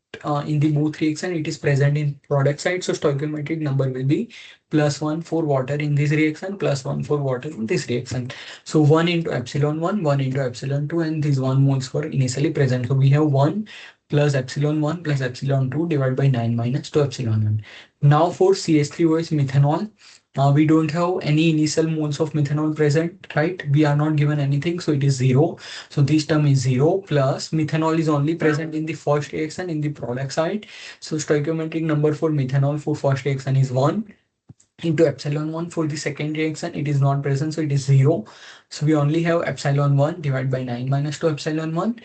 in the both reaction, it is present in product side. So stoichiometric number will be +1 for water in this reaction, +1 for water in this reaction. So 1 into epsilon 1, 1 into epsilon 2, and these 1 moles were initially present. So we have 1 plus epsilon 1 plus epsilon 2 divided by 9 minus 2 epsilon 1. Now for CH3OH methanol, we don't have any initial moles of methanol present, right? We are not given anything, so it is 0. So this term is 0 plus methanol is only present in the first reaction in the product side. So stoichiometric number for methanol for first reaction is 1 into epsilon 1. For the second reaction, it is not present, so it is 0. So we only have epsilon 1 divided by 9 minus 2 epsilon 1.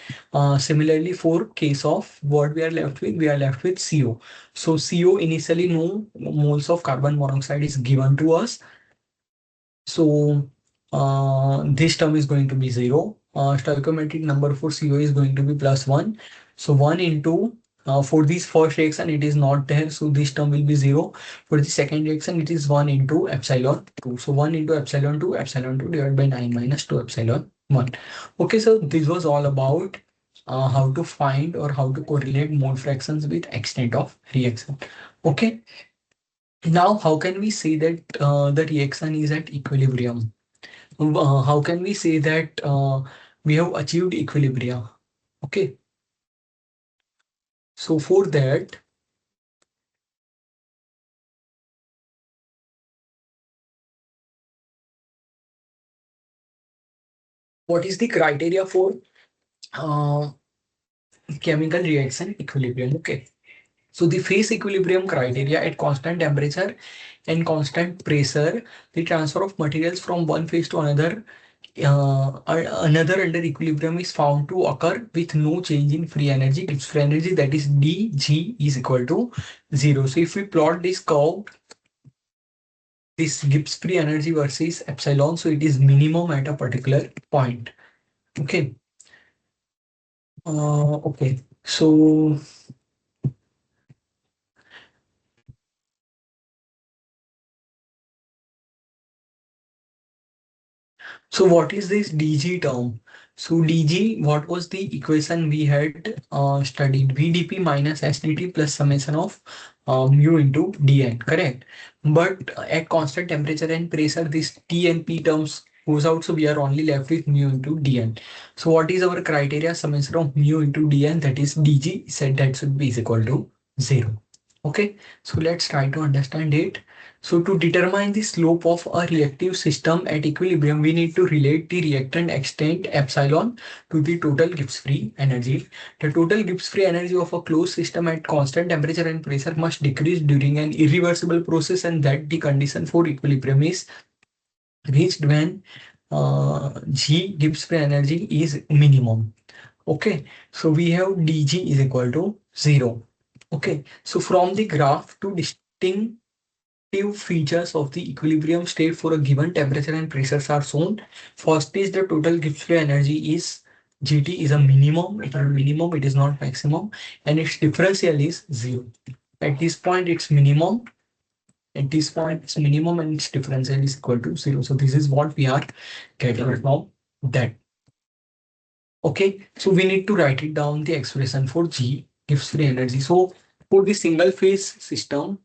Similarly, for case of what we are left with, we are left with CO. So CO, initially no moles of carbon monoxide is given to us. So this term is going to be 0. Stoichiometric number for CO is going to be +1. So 1 into, for this first reaction, it is not there. So this term will be 0. For the second reaction, it is 1 into epsilon 2. So 1 into epsilon 2 divided by 9 minus 2 epsilon 1. Okay, so this was all about how to find or how to correlate mole fractions with extent of reaction. Okay. Now, how can we say that the reaction is at equilibrium? How can we say that we have achieved equilibrium? Okay. So for that, what is the criteria for uh, chemical reaction equilibrium? Okay. So the phase equilibrium criteria: at constant temperature and constant pressure, the transfer of materials from one phase to another another under equilibrium is found to occur with no change in free energy. Its free energy, that is dg, is equal to 0. So if we plot this curve, this Gibbs free energy versus epsilon, so it is minimum at a particular point. Okay. Okay. So what is this dg term? So dg, what was the equation we had studied? Vdp minus sdt plus summation of mu into dn, correct? But at constant temperature and pressure, this t and p terms goes out, so we are only left with mu into dn. So what is our criteria? Summation of mu into dn, that is dg, said that should be is equal to 0. Okay, so let's try to understand it. So to determine the slope of a reactive system at equilibrium, we need to relate the reactant extent epsilon to the total Gibbs free energy. The total Gibbs free energy of a closed system at constant temperature and pressure must decrease during an irreversible process, and that the condition for equilibrium is reached when G, Gibbs free energy, is minimum. Okay, so we have dg is equal to 0. Okay, so from the graph, to distinct features of the equilibrium state for a given temperature and pressures are shown. First is the total Gibbs free energy is GT is a minimum, it is minimum, it is not maximum, and its differential is zero. At this point, it's minimum. At this point, it's minimum and its differential is equal to zero. So this is what we are getting from that. Okay, so we need to write it down the expression for G Gibbs free energy. So for the single phase system,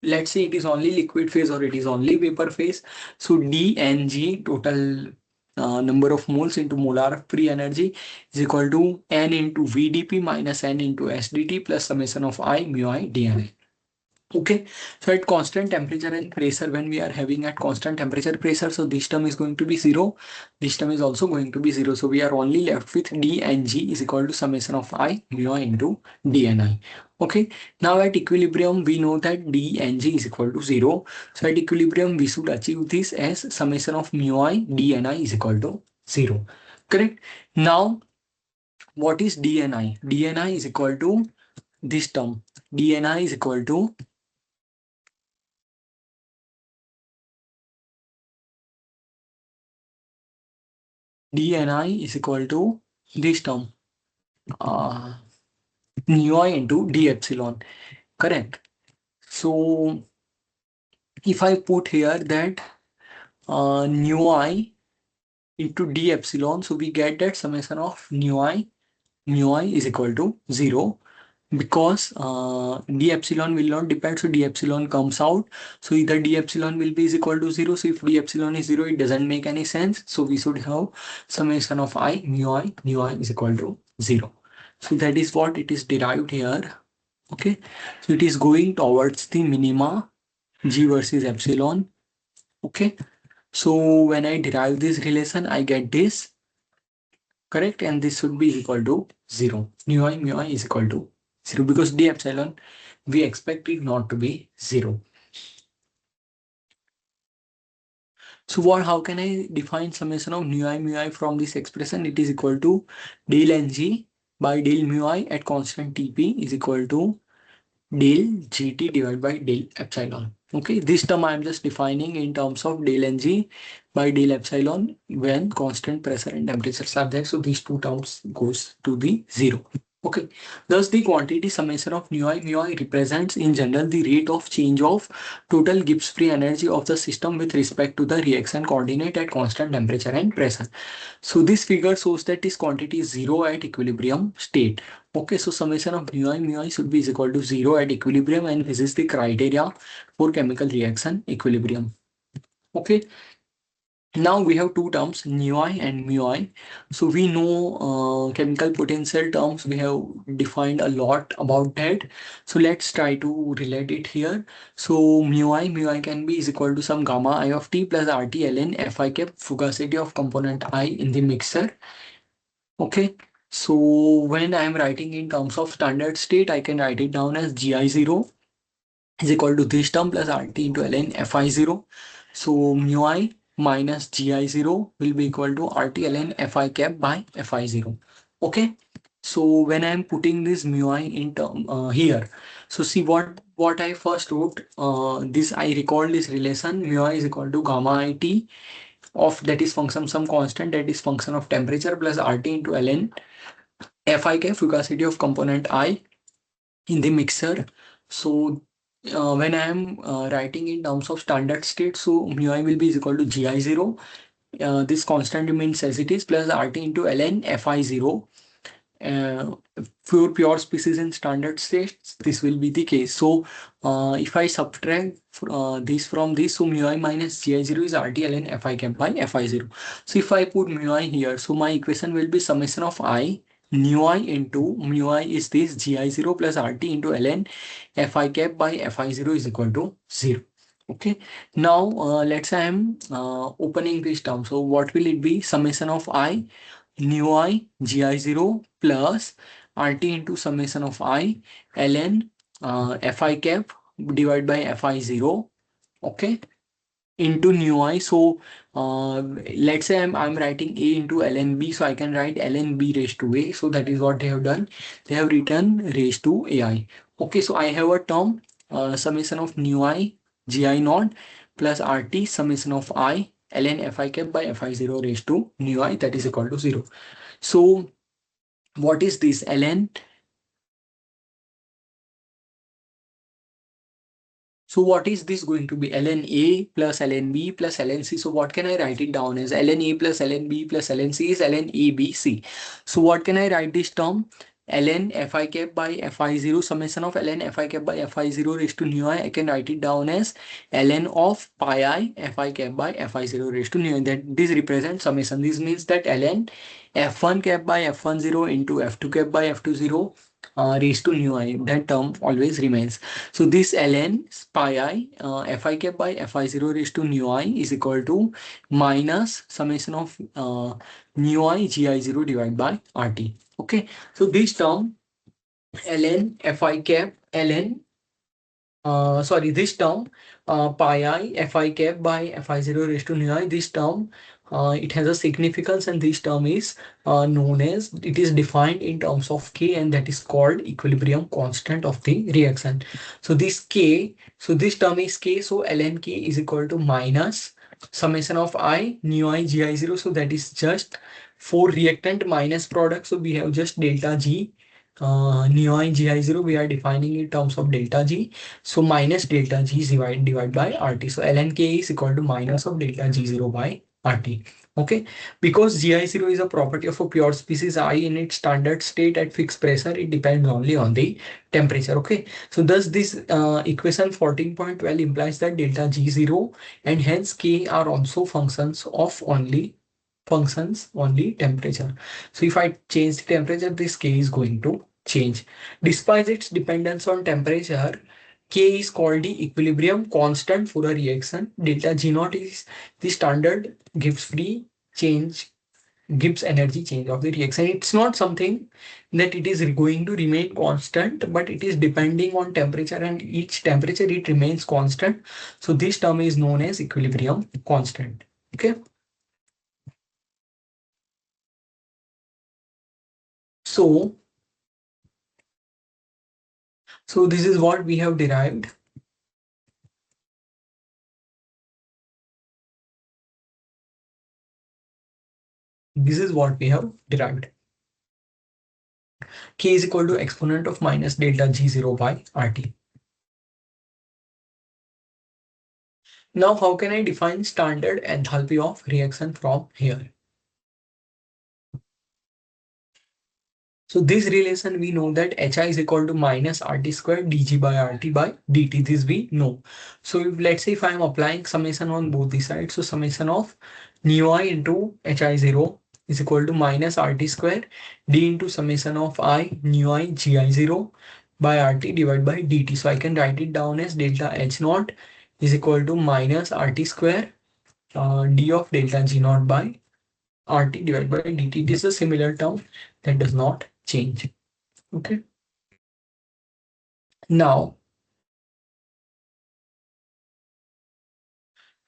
let's say it is only liquid phase or it is only vapor phase. So D and G total number of moles into molar free energy is equal to N into VdP minus N into SdT plus summation of I mu I dN. Okay, so at constant temperature and pressure, when we are having at constant temperature pressure, so this term is going to be zero. This term is also going to be zero. So we are only left with D and G is equal to summation of I mu I into D and I. Okay, now at equilibrium, we know that D and G is equal to zero. So at equilibrium, we should achieve this as summation of mu I D and I is equal to zero. Correct. Now, what is D and I? D and I is equal to this term. D and I is equal to dni is equal to this term, uh, nu I into d epsilon. Correct. So if I put here that nu I into d epsilon, so we get that summation of nu I mu I is equal to 0, because d epsilon will not depend, so d epsilon comes out, so either d epsilon will be is equal to 0. So if d epsilon is 0, it doesn't make any sense, so we should have summation of I mu I is equal to 0. So that is what it is derived here. Okay, so it is going towards the minima G versus epsilon. Okay, so when I derive this relation, I get this. Correct, and this should be equal to 0. Mu I is equal to 0, because d epsilon we expect it not to be 0. So what? How can I define summation of mu I from this expression? It is equal to del Ng by del mu I at constant Tp is equal to del Gt divided by del epsilon. Okay, this term I am just defining in terms of del Ng by del epsilon when constant pressure and temperatures are there. So these two terms goes to the 0. Okay, thus the quantity summation of mu I represents in general the rate of change of total Gibbs free energy of the system with respect to the reaction coordinate at constant temperature and pressure. So this figure shows that this quantity is 0 at equilibrium state. Okay, so summation of mu I should be is equal to 0 at equilibrium, and this is the criteria for chemical reaction equilibrium. Okay, now we have two terms, nu I and mu I. So we know chemical potential terms, we have defined a lot about that. So let's try to relate it here. So mu I can be is equal to some gamma I of t plus RT ln Fi cap fugacity of component I in the mixture. Okay, so when I am writing in terms of standard state, I can write it down as Gi0 is equal to this term plus RT into ln Fi0. So mu I minus Gi0 will be equal to RT ln Fi cap by Fi0. Okay, so when I am putting this mu I in term here, so see what I first wrote. This I recall this relation, mu I is equal to gamma IT of that is function some constant, that is function of temperature, plus RT into ln Fi cap fugacity of component I in the mixer. So when I am writing in terms of standard state, so mu I will be is equal to Gi0. This constant remains as it is, plus RT into ln Fi0. For pure species in standard states, this will be the case. So if I subtract this from this, so mu I minus Gi0 is RT ln Fi cap by Fi0. So if I put mu I here, so my equation will be summation of I nu I into mu I is this Gi0 plus RT into ln Fi cap by Fi0 is equal to 0. Okay, now let's say I am opening this term. So what will it be? Summation of I nu I Gi0 plus RT into summation of I ln Fi cap divided by Fi0. Okay, into nu I. So let's say I'm writing A into ln B, so I can write ln B raised to A. So that is what they have done. They have written raised to AI. Okay, so I have a term summation of nu I gi naught plus RT summation of I ln Fi cap by Fi0 raised to nu I, that is equal to 0. So what is this ln? So what is this going to be? Ln A plus Ln B plus Ln C. So what can I write it down as? Ln A plus Ln B plus Ln C is Ln A B C. So what can I write this term? Ln Fi cap by Fi0 summation of Ln Fi cap by Fi0 raised to nu I. I can write it down as Ln of pi I Fi cap by Fi0 raised to nu I. That this represents summation. This means that Ln F1 cap by F10 into F2 cap by F20 raised to nu I. That term always remains. So this ln pi I Fi cap by Fi0 raised to nu I is equal to minus summation of nu I gi0 divided by RT. Okay. So this term ln Fi cap ln sorry, this term pi I Fi cap by Fi0 raised to nu I, this term it has a significance, and this term is known as, it is defined in terms of K, and that is called equilibrium constant of the reaction. So this K, so this term is K, so ln K is equal to minus summation of I nu I gi0, so that is just for reactant minus product, so we have just delta G nu I gi0, we are defining in terms of delta G. So minus delta G is divided by RT. So ln K is equal to minus of delta G0 by RT. Okay. Because Gi0 is a property of a pure species I in its standard state at fixed pressure, it depends only on the temperature. Okay. So thus this equation 14.12 implies that delta G0 and hence K are also functions only temperature. So if I change the temperature, this K is going to change. Despite its dependence on temperature, K is called the equilibrium constant for a reaction. Delta G naught is the standard Gibbs free change, Gibbs energy change of the reaction. It's not something that it is going to remain constant, but it is depending on temperature, and each temperature it remains constant. So this term is known as equilibrium constant. Okay. So this is what we have derived. This is what we have derived. K is equal to exponent of minus delta G0 by RT. Now, how can I define standard enthalpy of reaction from here? So this relation, we know that HI is equal to minus RT squared dG by RT by dt. This we know. So if, let's say if I am applying summation on both the sides, so summation of nu I into HI0 is equal to minus RT squared d into summation of I nu I GI0 by RT divided by dt. So I can write it down as delta H naught is equal to minus RT square d of delta G naught by RT divided by dt. This is a similar term that does not change. Okay. Now,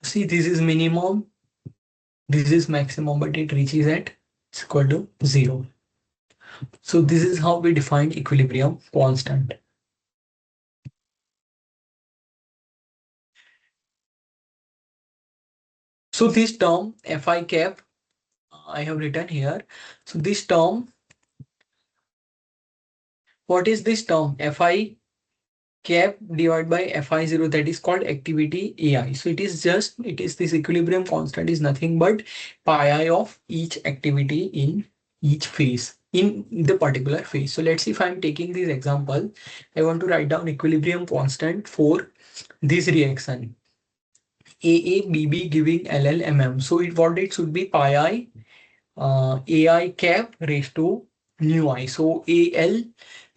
see, this is minimum, this is maximum, but it reaches at it's equal to 0. So this is how we define equilibrium constant. So this term Fi cap, I have written here. So this term, what is this term? Fi cap divided by Fi0, that is called activity AI. So it is this equilibrium constant is nothing but pi I of each activity in each phase, in the particular phase. So let's see, if I'm taking this example, I want to write down equilibrium constant for this reaction. AABB giving LLMM. So what it should be pi I AI cap raised to nu I. So AL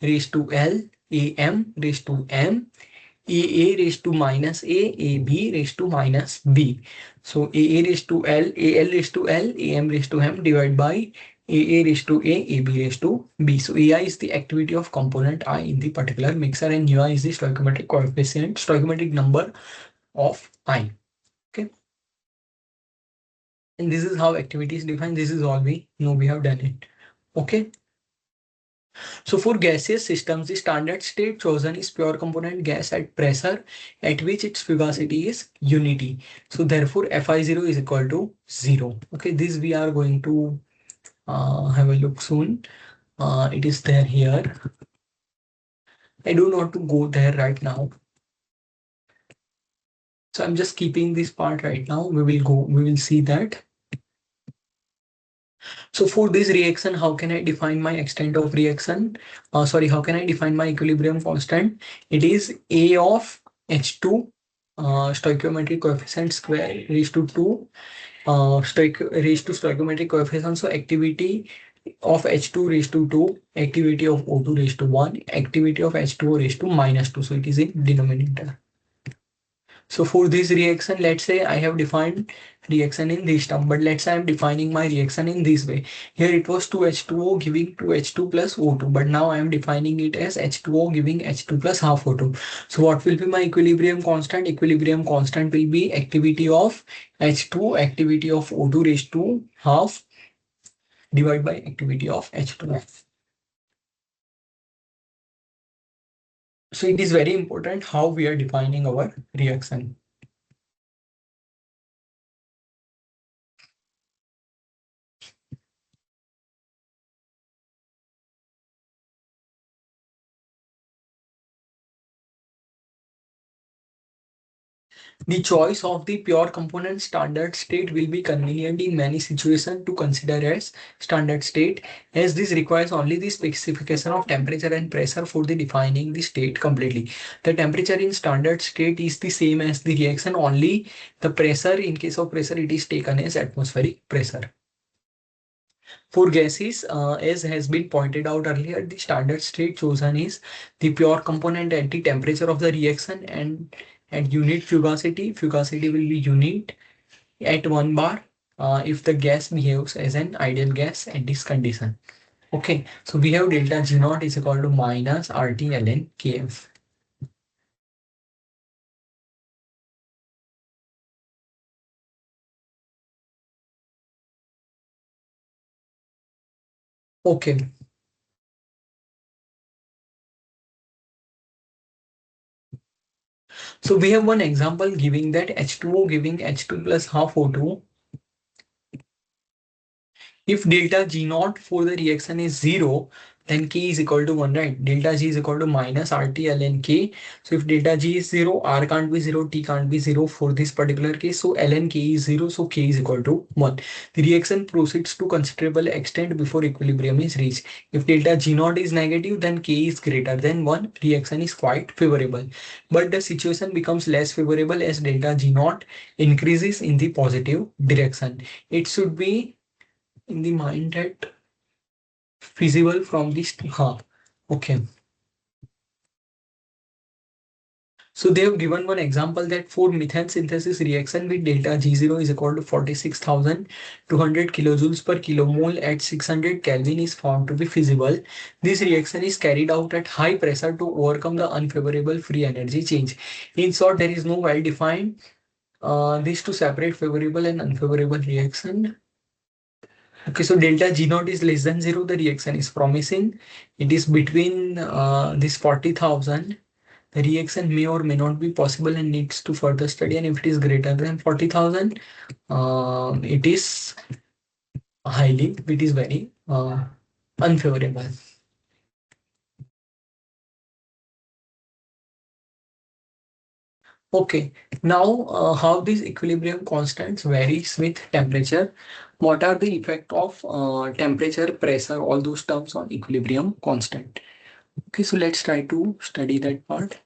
raised to L, AM raised to M, AA raised to minus A, AB raised to minus B. So AA raised to L, AL raised to L, AM raised to M divided by AA raised to A, AB raised to B. So AI is the activity of component I in the particular mixer, and UI is the stoichiometric coefficient, stoichiometric number of I. Okay. And this is how activity is defined. This is all we know. We have done it. Okay. So for gaseous systems, the standard state chosen is pure component gas at pressure at which its fugacity is unity. So therefore Fi0 is equal to 0. Okay, this we are going to have a look soon. It is there here. I do not to go there right now. So I'm just keeping this part right now. We will see that. So for this reaction, how can I define my extent of reaction? How can I define my equilibrium constant? It is A of H2 stoichiometric coefficient square raised to 2 raised to stoichiometric coefficient. So activity of H2 raised to 2, activity of O2 raised to 1, activity of H2O raised to minus 2. So it is in denominator. So for this reaction, let's say I have defined reaction in this term, but let's say I'm defining my reaction in this way. Here it was 2H2O giving 2H2 plus O2, but now I am defining it as H2O giving H2 plus half O2. So what will be my equilibrium constant? Equilibrium constant will be activity of H2, activity of O2 raised to half divided by activity of H2. So it is very important how we are defining our reaction. The choice of the pure component standard state will be convenient in many situations to consider as standard state, as this requires only the specification of temperature and pressure for the defining the state completely. The temperature in standard state is the same as the reaction, only the pressure, in case of pressure, it is taken as atmospheric pressure. For gases, as has been pointed out earlier, the standard state chosen is the pure component at the temperature of the reaction and at unit fugacity. Fugacity will be unit at 1 bar if the gas behaves as an ideal gas at this condition. Okay, so we have delta G naught is equal to minus RT ln Kf. Okay, so we have one example giving that H2O giving H2 plus half O2. If delta G naught for the reaction is 0, then K is equal to 1, right? Delta G is equal to minus RT ln K. So if delta G is 0, R can't be 0, T can't be 0 for this particular case. So ln K is 0, so K is equal to 1. The reaction proceeds to considerable extent before equilibrium is reached. If delta G naught is negative, then K is greater than 1. Reaction is quite favorable. But the situation becomes less favorable as delta G naught increases in the positive direction. It should be in the mind that feasible from this. Okay. So they have given one example that for methane synthesis reaction with delta G0 is equal to 46,200 kilojoules per kilomole at 600 Kelvin is found to be feasible. This reaction is carried out at high pressure to overcome the unfavorable free energy change. In short, there is no well-defined this to separate favorable and unfavorable reaction. Okay, so delta G naught is less than 0, the reaction is promising. It is between this 40,000. The reaction may or may not be possible and needs to further study. And if it is greater than 40,000, it is it is very unfavorable. Okay, now how these equilibrium constants varies with temperature. What are the effect of temperature, pressure, all those terms on equilibrium constant? Okay, so let's try to study that part.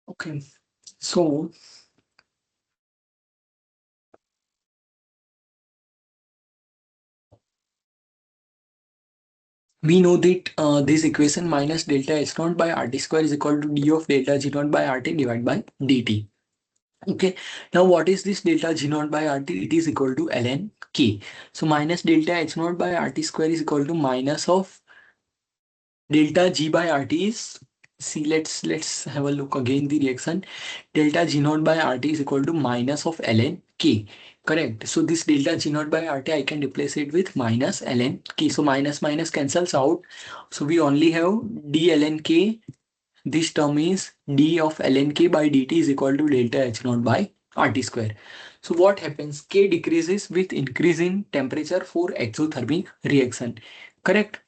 Okay, so we know that this equation minus delta H naught by RT square is equal to d of delta G naught by RT divided by dt. Okay, now what is this delta G naught by RT? It is equal to ln K. So minus delta H naught by RT square is equal to minus of delta G by RT is, see, let's have a look again the reaction. Delta G naught by RT is equal to minus of ln K. Correct. So this delta G naught by RT, I can replace it with minus ln k. So minus minus cancels out. So we only have d ln k. This term is d of ln k by dt is equal to delta H naught by RT square. So what happens? K decreases with increase in temperature for exothermic reaction. Correct?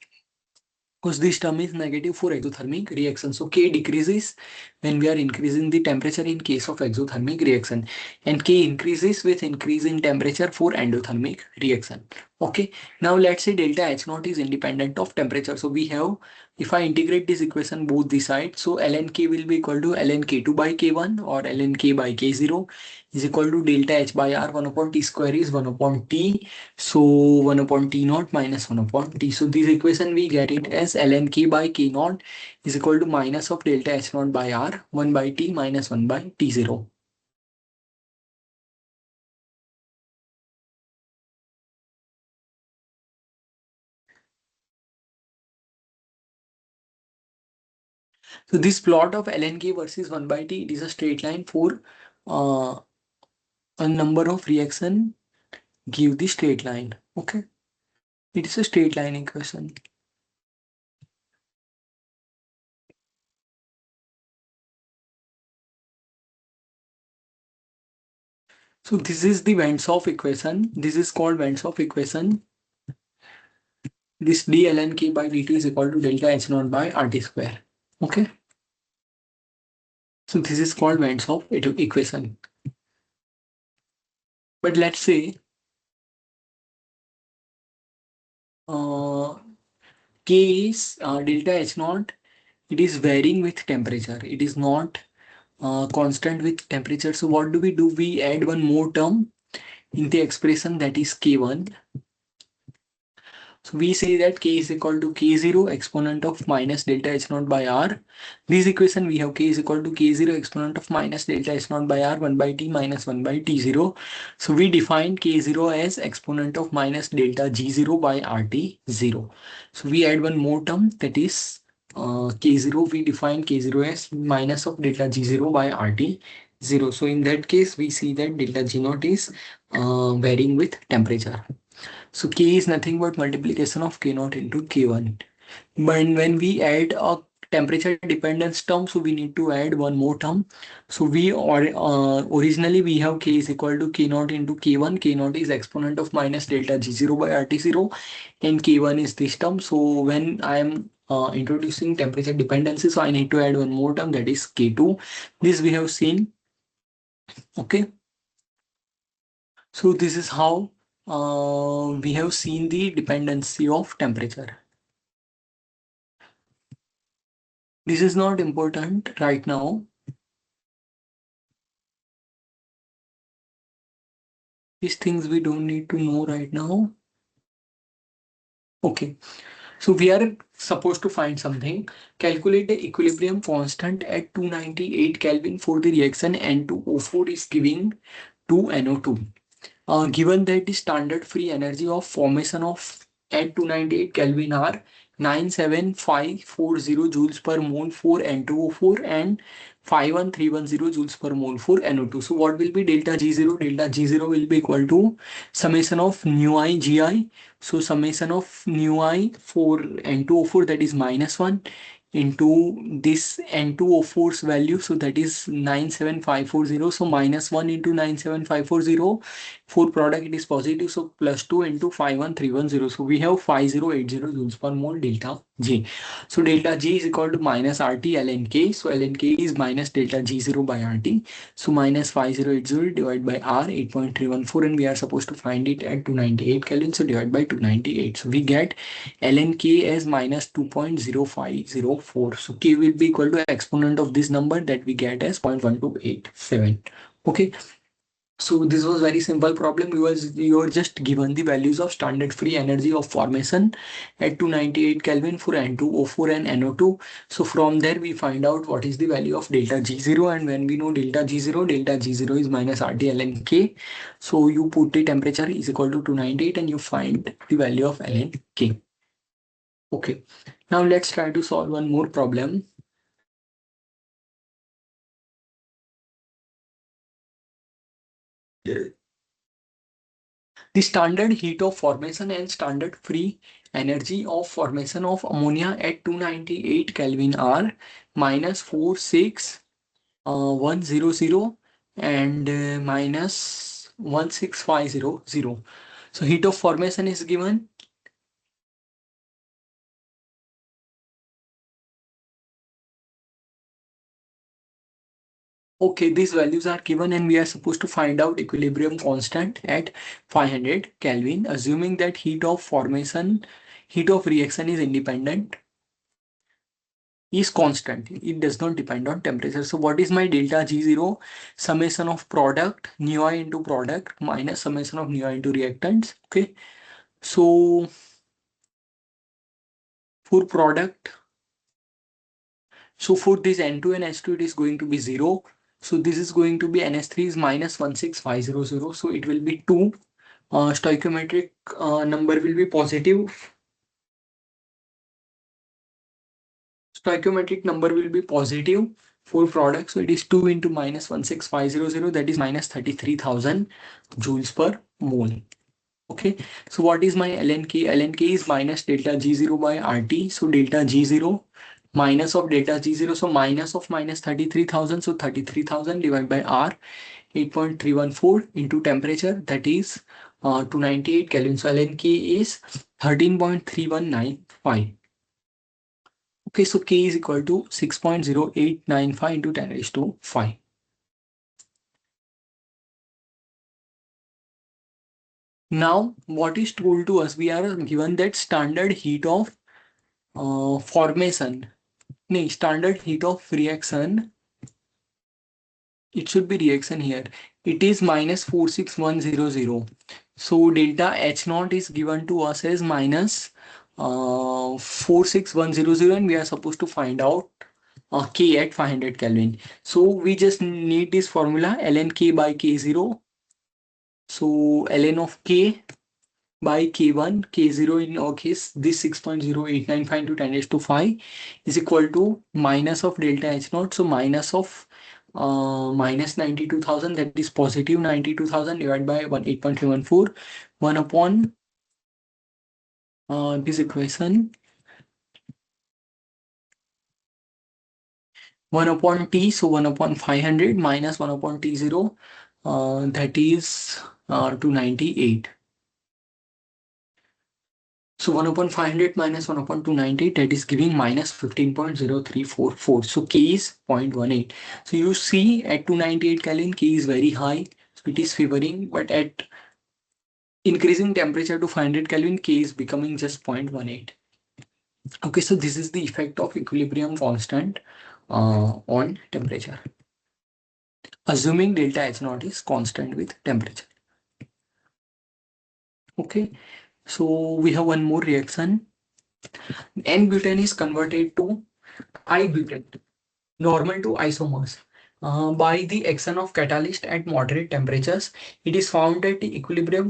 Because this term is negative for exothermic reaction. So K decreases when we are increasing the temperature in case of exothermic reaction, and K increases with increase in temperature for endothermic reaction. Okay, now let's say delta H naught is independent of temperature. So we have, if I integrate this equation both the sides, so ln K will be equal to ln K2 by K1 or ln K by K0 is equal to delta H by R. 1 upon T square is 1 upon T. So 1 upon T naught minus 1 upon T. So this equation we get it as ln K by K naught is equal to minus of delta H naught by R 1 by T minus 1 by T0. So this plot of ln K versus 1 by T, it is a straight line for uh, a number of reaction give the straight line. Okay, it is a straight line equation. So this is the Vance-Off equation. This is called Vance-Off equation. This d ln K by dt is equal to delta H naught by RT square. Okay. So this is called Vance-Off equation. But let's say uh, K is delta H naught. It is varying with temperature. It is not constant with temperature. So what do? We add one more term in the expression, that is K1. So we say that K is equal to K0 exponent of minus delta H naught by R. This equation we have K is equal to K0 exponent of minus delta H naught by R 1 by T minus 1 by T0. So we define K0 as exponent of minus delta G0 by RT 0. So we add one more term, that is K0. We define K0 as minus of delta G0 by RT 0. So in that case, we see that delta G naught is varying with temperature. So K is nothing but multiplication of K naught into K1. But when we add a temperature dependence term, so we need to add one more term. So originally we have K is equal to K naught into K1. K naught is exponent of minus delta G0 by RT0, and K1 is this term. So when I am introducing temperature dependency, so I need to add one more term, that is K2. This we have seen. Okay. So this is how we have seen the dependency of temperature. This is not important right now. These things we don't need to know right now. Okay, so we are supposed to find something. Calculate the equilibrium constant at 298 Kelvin for the reaction N2O4 is giving 2NO2. Given that the standard free energy of formation of at 298 Kelvin are 97540 joules per mole for N2O4 and 51310 joules per mole for NO2. So what will be delta G0? Delta G0 will be equal to summation of nu I Gi. So summation of nu I for N2O4, that is -1, into this N2O4's value. So that is 97540. So -1 into 97540. For product it is positive, so +2 into 51310. So we have 5080 joules per mole delta G. So delta G is equal to minus RT ln K. So ln K is minus delta G0 by RT. So minus 5080 divided by R 8.314, and we are supposed to find it at 298 Kelvin. So divide by 298. So we get ln K as minus 2.0504. So K will be equal to exponent of this number that we get as 0.1287. Okay. So this was very simple problem. You were just given the values of standard free energy of formation at 298 Kelvin for N2O4 and NO2. So from there we find out what is the value of delta G0, and when we know delta G0 is minus RT ln K. So you put the temperature is equal to 298 and you find the value of ln K. Okay. Now let's try to solve one more problem. The standard heat of formation and standard free energy of formation of ammonia at 298 Kelvin are minus 46100 and minus 16500. So heat of formation is given. Okay, these values are given and we are supposed to find out equilibrium constant at 500 Kelvin, assuming that heat of reaction is independent, is constant. It does not depend on temperature. So what is my delta G0? Summation of product, nu I into product minus summation of nu I into reactants. Okay. So for product, so for this N2 and S2, it is going to be 0. So this is going to be NS3 is minus 16500. So it will be 2. Stoichiometric number will be positive. Stoichiometric number will be positive for product. So it is 2 into minus 16500, that is minus 33,000 joules per mole. Okay, so what is my lnk? Lnk is minus delta G0 by RT. So delta G0 minus of delta G0. So minus of minus 33,000. So 33,000 divided by R, 8.314 into temperature, that is 298 Kelvin. So lnk is 13.3195. Okay, so K is equal to 6.0895 into 10 raised to 5. Now, what is told to us? We are given that standard heat of formation, no, standard heat of reaction. It should be reaction here. It is minus 46100. So delta H naught is given to us as minus 46100, and we are supposed to find out K at 500 Kelvin. So we just need this formula ln K by K0. So ln of K by K1, K0 in our case, this 6.0895 to 10 raised to 5 is equal to minus of delta H naught. So minus of minus 92,000, that is positive 92,000 divided by 8.314, 1 upon this equation, 1 upon T, so 1 upon 500 minus 1 upon T0, that is 298. So 1 upon 500 minus 1 upon 290, that is giving minus 15.0344. So K is 0.18. So you see at 298 Kelvin, K is very high. So it is favoring, but at increasing temperature to 500 Kelvin, K is becoming just 0.18. Okay, so this is the effect of equilibrium constant on temperature, assuming delta H naught is constant with temperature. Okay, so we have one more reaction. N-butane is converted to I-butane, normal to isomers. By the action of catalyst at moderate temperatures, it is found that the equilibrium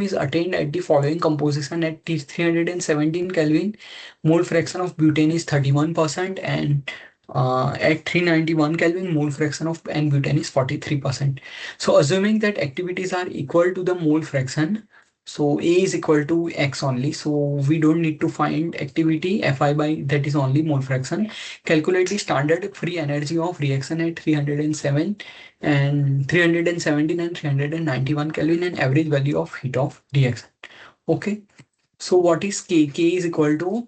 is attained at the following composition at 317 Kelvin. Mole fraction of butane is 31%, and at 391 Kelvin, mole fraction of N-butane is 43%. So assuming that activities are equal to the mole fraction, so A is equal to X only. So we don't need to find activity Fi by that is only mole fraction. Calculate the standard free energy of reaction at 307 and 317 and 391 Kelvin and average value of heat of reaction. Okay. So what is K? K is equal to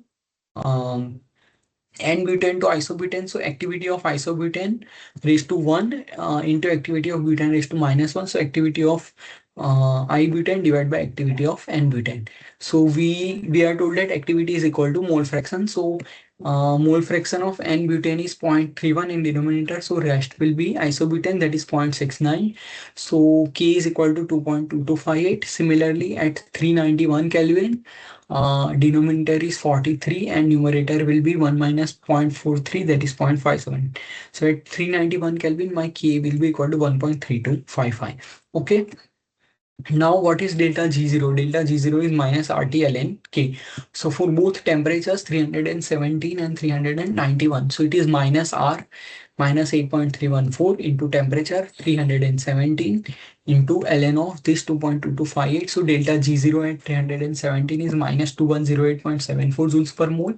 N-butane to isobutane. So activity of isobutane raised to 1 into activity of butane raised to minus 1. So activity of I-butane divided by activity of N-butane. So we are told that activity is equal to mole fraction. So mole fraction of N-butane is 0.31 in denominator. So rest will be isobutane, that is 0.69. So K is equal to 2.2258. Similarly, at 391 Kelvin, denominator is 43 and numerator will be 1 minus 0.43, that is 0.57. So at 391 Kelvin, my K will be equal to 1.3255. Okay. Now what is delta G0? Delta G0 is minus RT ln K. So for both temperatures 317 and 391. So it is minus R minus 8.314 into temperature 317 into ln of this 2.2258. So delta G0 at 317 is minus 2108.74 joules per mole,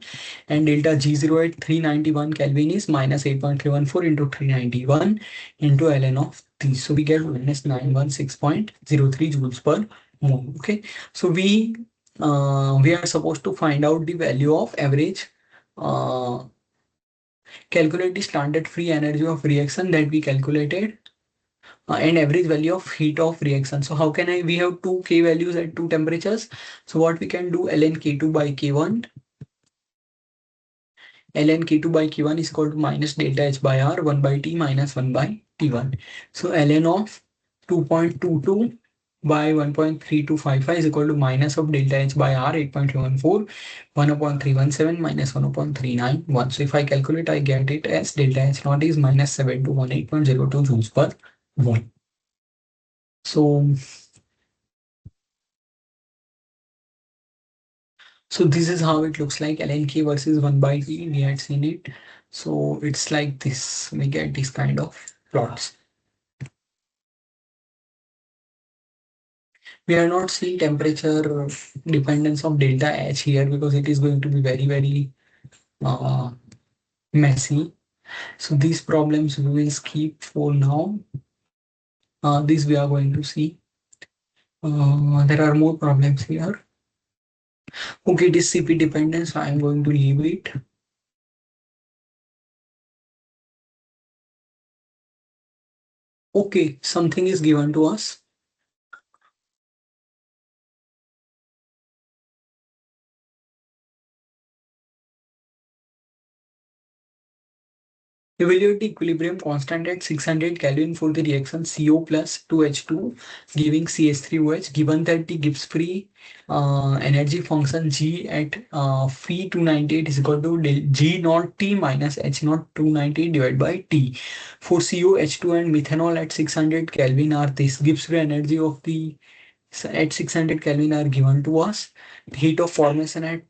and delta G0 at 391 Kelvin is minus 8.314 into 391 into ln of this. So we get minus 916.03 joules per mole. Okay, so we are supposed to find out the value of average, calculate the standard free energy of reaction that we calculated, and average value of heat of reaction. So how can we have two K values at two temperatures. So what we can do, ln K2 by K1, ln K2 by K1 is equal to minus delta H by R 1 by T minus 1 by T1. So ln of 2.22 by 1.3255 is equal to minus of delta H by R 8.314, 1 upon 317 minus 1 upon 391. So if I calculate, I get it as delta H naught is minus 7218.02 joules per mole. So this is how it looks like, ln K versus 1 by T. We had seen it. So it's like this. We get this kind of plots. We are not seeing temperature dependence of delta H here because it is going to be very, very messy. So these problems we will skip for now. This we are going to see. There are more problems here. Okay, this CP dependence, I am going to leave it. Okay, something is given to us. Evaluate the equilibrium constant at 600 Kelvin for the reaction CO plus 2H2 giving CH3OH, given that the Gibbs free energy function G at free 298 is equal to G naught T minus H naught 298 divided by T. For CO, H2 and methanol at 600 Kelvin are this. Gibbs free energy of the at 600 Kelvin are given to us. The heat of formation at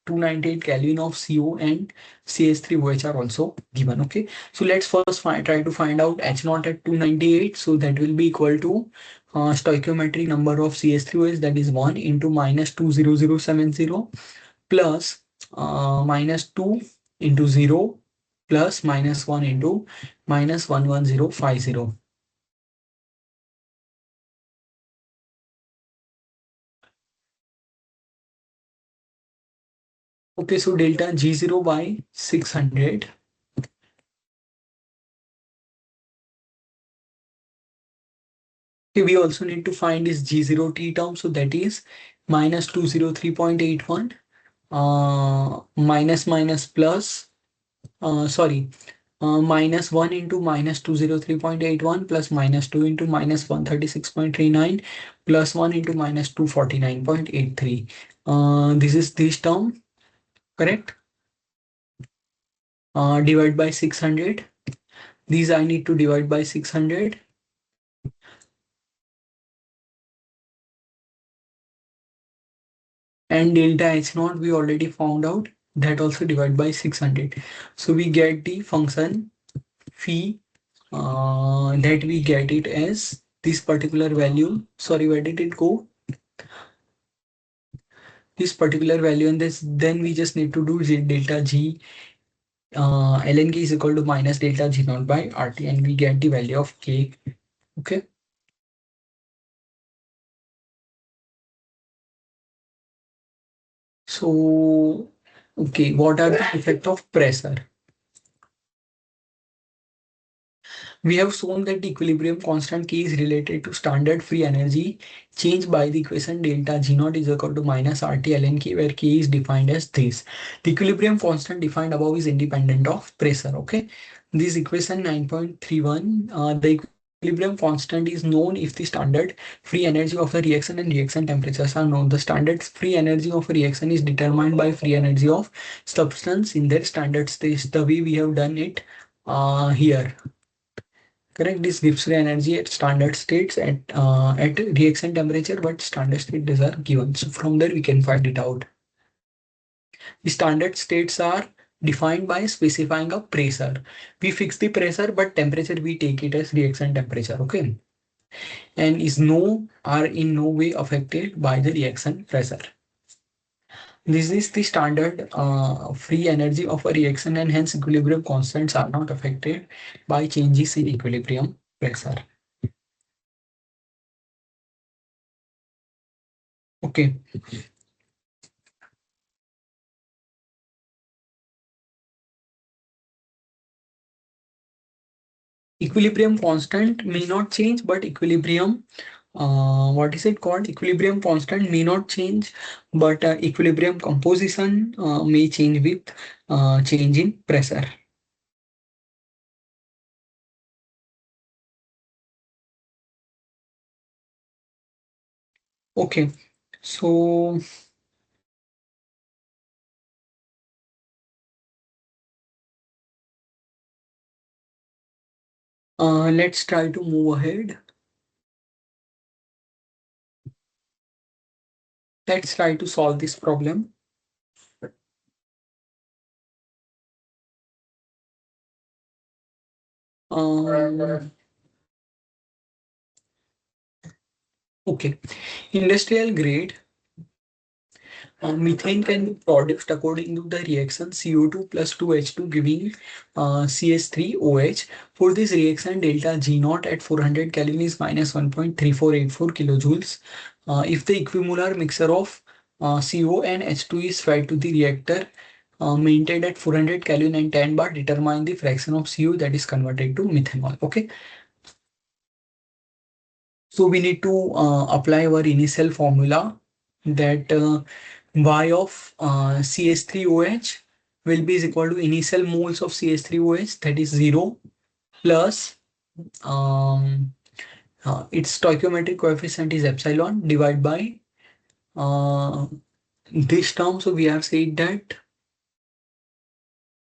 298 Kelvin of CO and CH3OH are also given. Okay, so let's first try to find out H naught at 298. So that will be equal to stoichiometric number of CH3OH, that is 1 into minus 20070 plus minus 2 into 0 plus minus 1 into minus 11050. Okay, so delta G0 by 600. Okay, we also need to find this G0T term. So that is minus 203.81 minus minus plus, minus 1 into minus 203.81 plus minus 2 into minus 136.39 plus 1 into minus 249.83. This is this term, correct? Divide by 600. These I need to divide by 600. And delta H naught we already found out, that also divide by 600. So we get the function phi, that we get it as this particular value. Sorry, where did it go? This particular value, and this then we just need to do delta G, ln K is equal to minus delta G naught by RT, and we get the value of K. Okay. So, okay, what are the effect of pressure? We have shown that the equilibrium constant K is related to standard free energy change by the equation delta G naught is equal to minus RT ln K, where K is defined as this. The equilibrium constant defined above is independent of pressure. Okay. This equation 9.31, the equilibrium constant is known if the standard free energy of a reaction and reaction temperatures are known. The standard free energy of a reaction is determined by free energy of substance in their standard state, the way we have done it here. Correct. This gives free energy at standard states at reaction temperature, but standard states are given. So from there we can find it out. The standard states are defined by specifying a pressure. We fix the pressure, but temperature we take it as reaction temperature. Okay, and is no are in no way affected by the reaction pressure. This is the standard free energy of a reaction, and hence equilibrium constants are not affected by changes in equilibrium pressure. Okay. Equilibrium constant may not change, but equilibrium, what is it called? Equilibrium constant may not change, but equilibrium composition may change with change in pressure. Okay, so let's try to move ahead. Let's try to solve this problem. Um, okay, industrial grade methane can be produced according to the reaction CO2 plus 2H2 giving CH3OH. For this reaction, delta G naught at 400 Kelvin is minus 1.3484 kilojoules. If the equimolar mixture of CO and H2 is fed to the reactor maintained at 400 Kelvin and 10 bar, determine the fraction of CO that is converted to methanol. Okay. So we need to apply our initial formula that Y of CH3OH will be is equal to initial moles of CH3OH, that is 0, plus um, its stoichiometric coefficient is epsilon, divided by uh, this term. So we have said that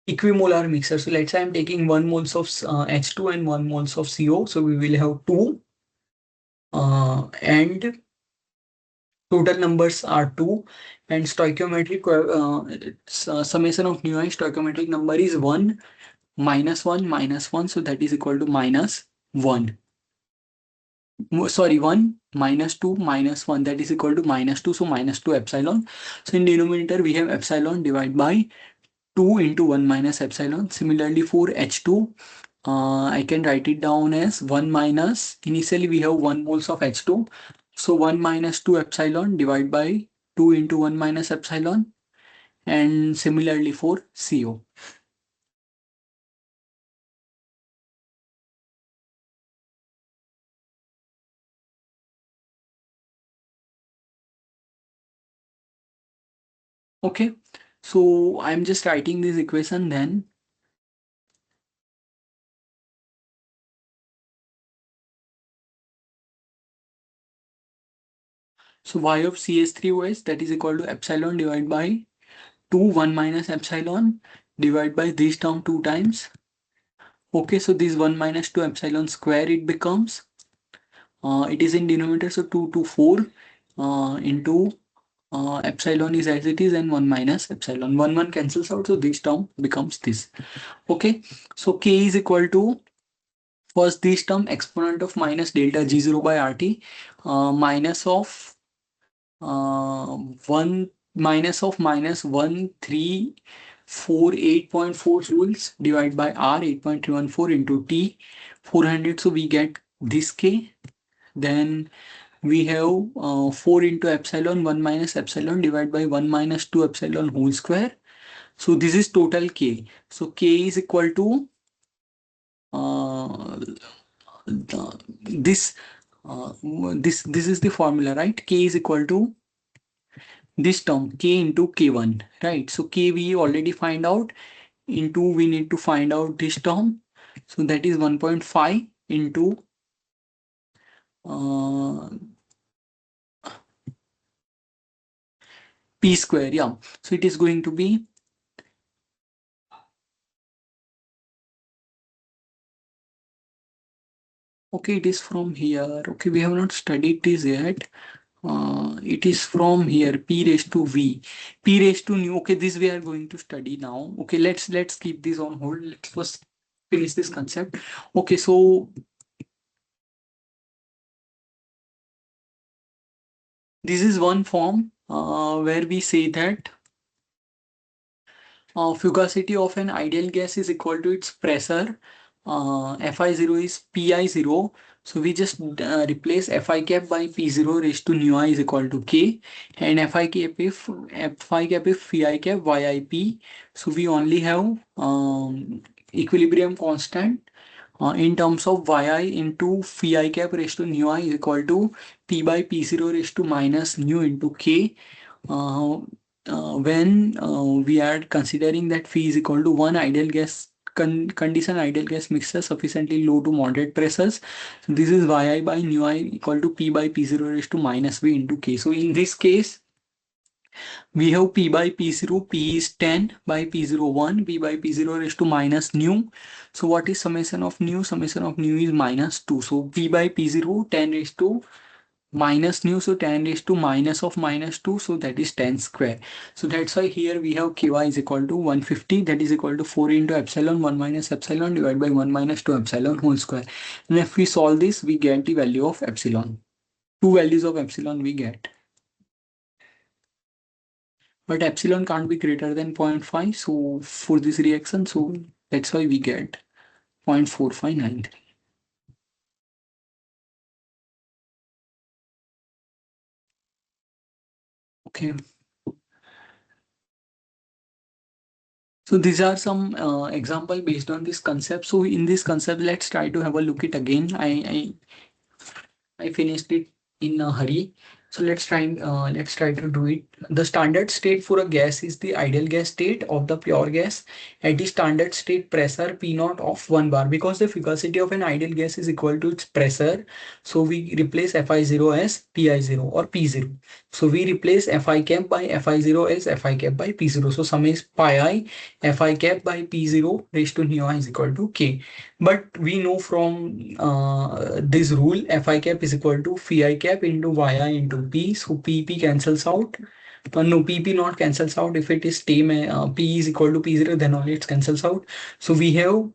equimolar mixture. So let's say I'm taking 1 moles of H2 and 1 moles of CO. So we will have 2 and total numbers are 2, and stoichiometric summation of nu I stoichiometric number is 1 minus 1 minus 1, so that is equal to minus 1. Sorry, 1 minus 2 minus 1, that is equal to minus 2, so minus 2 epsilon. So in denominator we have epsilon divided by 2 into 1 minus epsilon. Similarly for H2, I can write it down as 1 minus, initially we have 1 moles of H2. So 1 minus 2 epsilon divided by 2 into 1 minus epsilon. And similarly for CO. Okay. So I'm just writing this equation then. So Y of CH3OH, that is equal to epsilon divided by 2 1 minus epsilon divided by this term 2 times. Okay, so this 1 minus 2 epsilon square it becomes. It is in denominator, so 2 to 4 into epsilon is as it is, and 1 minus epsilon. 1 1 cancels out, so this term becomes this. Okay, so K is equal to, first this term exponent of minus delta G0 by RT minus of 1 minus 1348.4 joules divided by R 8.314 into T 400. So we get this K. Then we have 4 into epsilon 1 minus epsilon divided by 1 minus 2 epsilon whole square. So this is total K. So K is equal to uh, this this is the formula, right? K is equal to this term K into K1, right? So K we already find out, into we need to find out this term. So that is 1.5 into uh, P square. Yeah. So it is going to be, okay, it is from here. Okay, we have not studied this yet. it is from here, p raised to v, p raised to nu. Okay, this we are going to study now. Okay, let's keep this on hold. Let's first finish this concept. Okay, so this is one form where we say that fugacity of an ideal gas is equal to its pressure. Fi0 is Pi0. So we just replace Fi cap by P0 raised to nu I is equal to K, and Fi cap if Phi cap Yip. So we only have equilibrium constant in terms of Yi into Phi cap raised to nu I is equal to P by P0 raised to minus nu into K. uh, when we are considering that phi is equal to one ideal gas condition ideal gas mixture sufficiently low to moderate pressures. So this is yi by nu I equal to p by p0 raised to minus v into k. So in this case, we have p by p0, p is 10 by p0 1, p by p0 raised to minus nu. So what is summation of nu? Summation of nu is minus 2. So p by p0 10 raised to minus nu, so 10 raised to minus of minus 2, so that is 10 square. So that's why here we have ky is equal to 150, that is equal to 4 into epsilon 1 minus epsilon divided by 1 minus 2 epsilon whole square. And if we solve this, we get the value of epsilon. Two values of epsilon we get. But epsilon can't be greater than 0.5, so for this reaction, so that's why we get 0.4593. Okay. So these are some example based on this concept. So in this concept, let's try to have a look it again. I finished it in a hurry. So let's try to do it. The standard state for a gas is the ideal gas state of the pure gas at the standard state pressure P naught of 1 bar, because the fugacity of an ideal gas is equal to its pressure. So we replace Fi0 as Pi0 or P0. So we replace Fi cap by Fi0 as Fi cap by P0. So sum is pi I Fi cap by P0 raised to nu I is equal to K. But we know from this rule, Fi cap is equal to Phi cap into Yi into P. So P cancels out. No, PP not cancels out. If it is same, P is equal to P0, then only it cancels out. So we have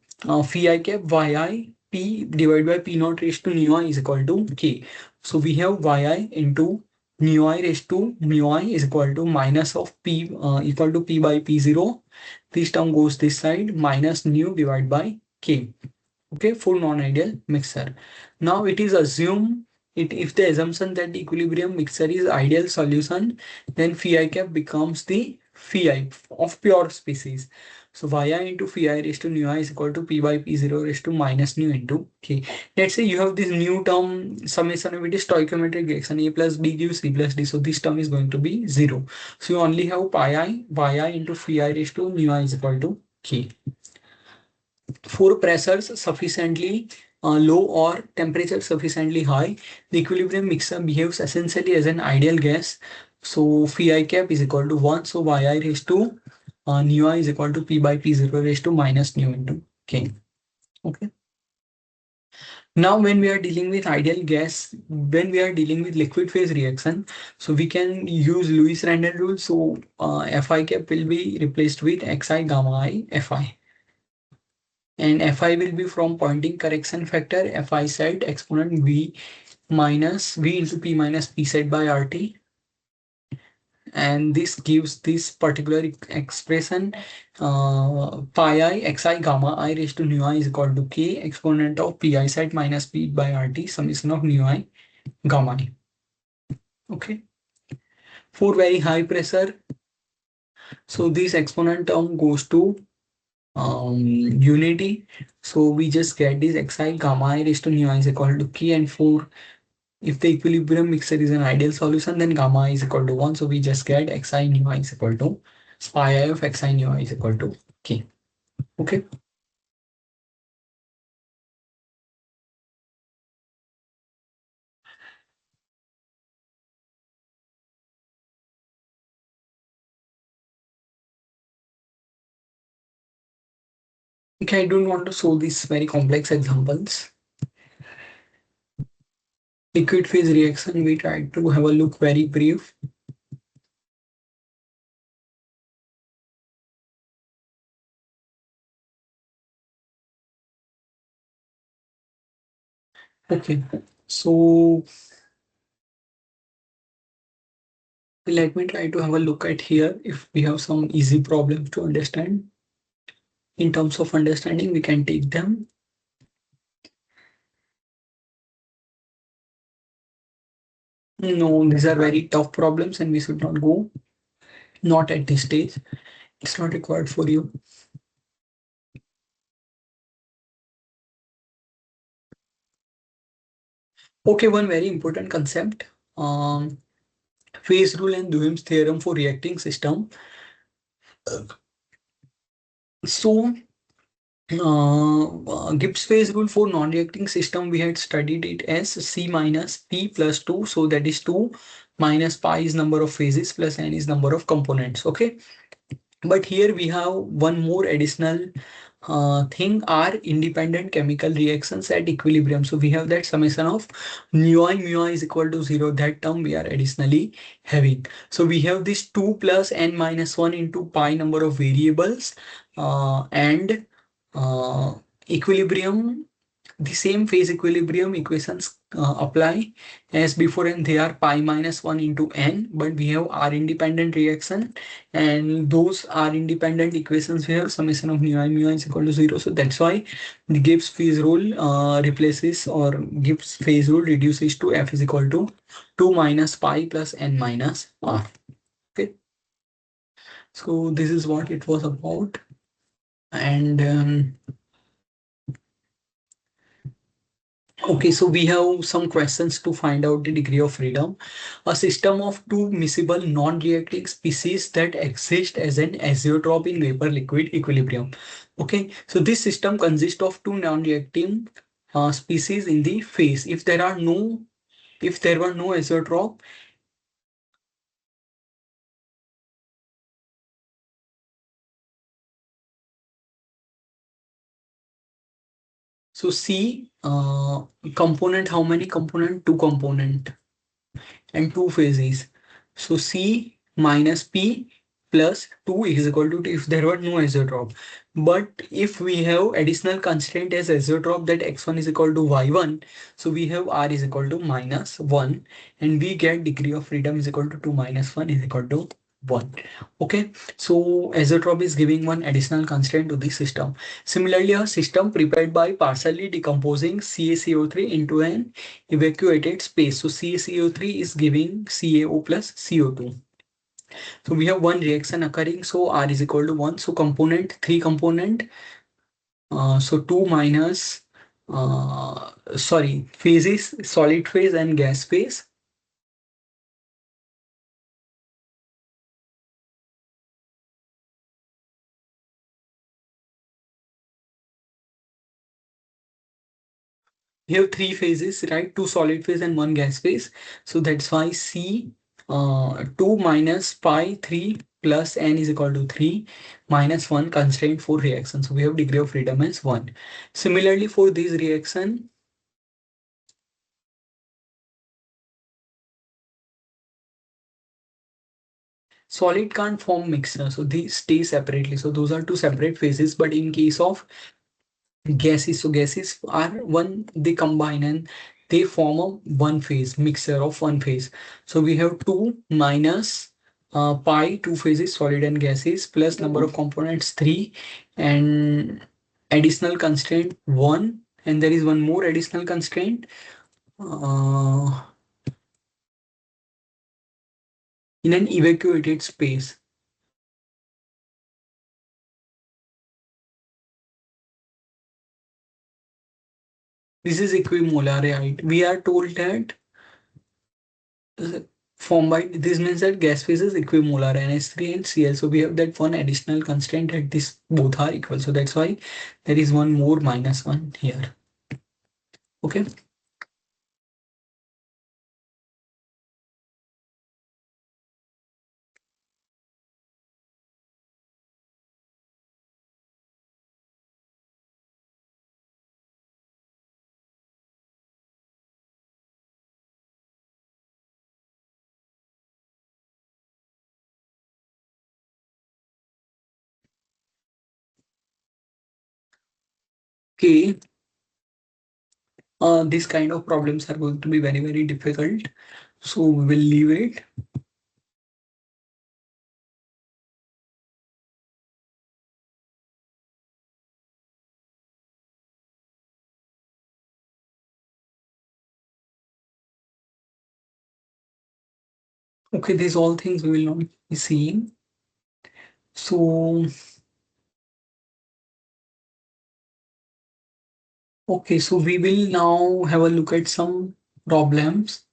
Phi cap Yi P divided by P naught raised to nu I is equal to K. So we have Yi into nu I raised to mu I is equal to minus of P equal to P by P0. This term goes this side, minus nu divided by K. Okay, for non-ideal mixture. Now it is assumed, if the assumption that the equilibrium mixture is ideal solution, then phi cap becomes the phi of pure species. So yi into phi raised to nu I is equal to p by p0 raised to minus nu into k. Let's say you have this new term summation of it is stoichiometric reaction, a plus b gives c plus d. So this term is going to be 0. So you only have pi yi into phi raised to nu I is equal to k. For pressures sufficiently low or temperature sufficiently high, the equilibrium mixture behaves essentially as an ideal gas. So phi cap is equal to 1. So yi raised to nu I is equal to p by p0 raised to minus nu into k. Okay. Now, when we are dealing with ideal gas, when we are dealing with liquid phase reaction, so we can use Lewis Randall rule. So Fi cap will be replaced with xi gamma I Fi. And Fi will be from Poynting correction factor Fi set exponent V minus V into P minus P set by RT. And this gives this particular expression pi I xi gamma I raised to nu I is equal to K exponent of Pi set minus P by RT summation of nu I gamma I. Okay. For very high pressure, so this exponent term goes to unity. So we just get this xi gamma I raised to nu I is equal to k, and for if the equilibrium mixture is an ideal solution, then gamma I is equal to 1. So we just get xi nu I is equal to pi I of xi nu I is equal to k. Okay. Okay, I don't want to show these very complex examples. Liquid phase reaction, we try to have a look very brief. Okay, so let me try to have a look at here if we have some easy problems to understand. In terms of understanding, we can take them. No, these are very tough problems and we should not go. Not at this stage. It's not required for you. Okay, one very important concept. Um, Phase rule and Duhm's theorem for reacting system. So Gibbs phase rule for non-reacting system, we had studied it as C minus P plus 2. So that is 2 minus pi is number of phases plus n is number of components. Okay. But here we have one more additional thing are independent chemical reactions at equilibrium. So we have that summation of mu I is equal to 0. That term we are additionally having. So we have this 2 plus n minus 1 into pi number of variables and uh, equilibrium, the same phase equilibrium equations apply as before, and they are pi minus 1 into n, but we have R independent reaction, and those R independent equations we have summation of mu I is equal to 0. So that's why the Gibbs phase rule replaces, or Gibbs phase rule reduces to F is equal to 2 minus pi plus n minus R. Okay, so this is what it was about. And okay, so we have some questions to find out the degree of freedom. A system of two miscible non-reacting species that exist as an azeotrope in vapor liquid equilibrium. Okay, so this system consists of two non-reacting species in the phase. If there were no azeotrope, so C component, how many component? Two component and two phases. So C minus P plus 2 is equal to T if there were no azeotrope. But if we have additional constraint as azeotrope that x1 is equal to y1, so we have R is equal to minus 1, and we get degree of freedom is equal to 2 minus 1 is equal to 1. Okay, so azeotrope is giving one additional constraint to the system. Similarly, a system prepared by partially decomposing CaCO3 into an evacuated space. So CaCO3 is giving CaO plus CO2. So we have one reaction occurring. So R is equal to 1. So component, three component. So 2 minus, phases, solid phase and gas phase. We have three phases, right? Two solid phase and one gas phase. So that's why C 2 minus pi 3 plus n is equal to 3 minus 1 constraint for reaction. So we have degree of freedom as 1. Similarly, for this reaction, solid can't form mixture. So these stay separately. So those are two separate phases. But in case of gases, so gases are one, they combine and they form a one phase mixture of one phase. So we have 2 minus pi, two phases solid and gases, plus number of components 3, and additional constraint 1, and there is one more additional constraint uh, in an evacuated space. This is equimolar, right? We are told that formed by, this means that gas phase is equimolar, NH3 and Cl. So we have that one additional constraint that this both are equal. So that's why there is one more minus 1 here. Okay. Okay, these kind of problems are going to be very, very difficult. So we will leave it. Okay, these all things we will not be seeing. So, okay, so we will now have a look at some problems.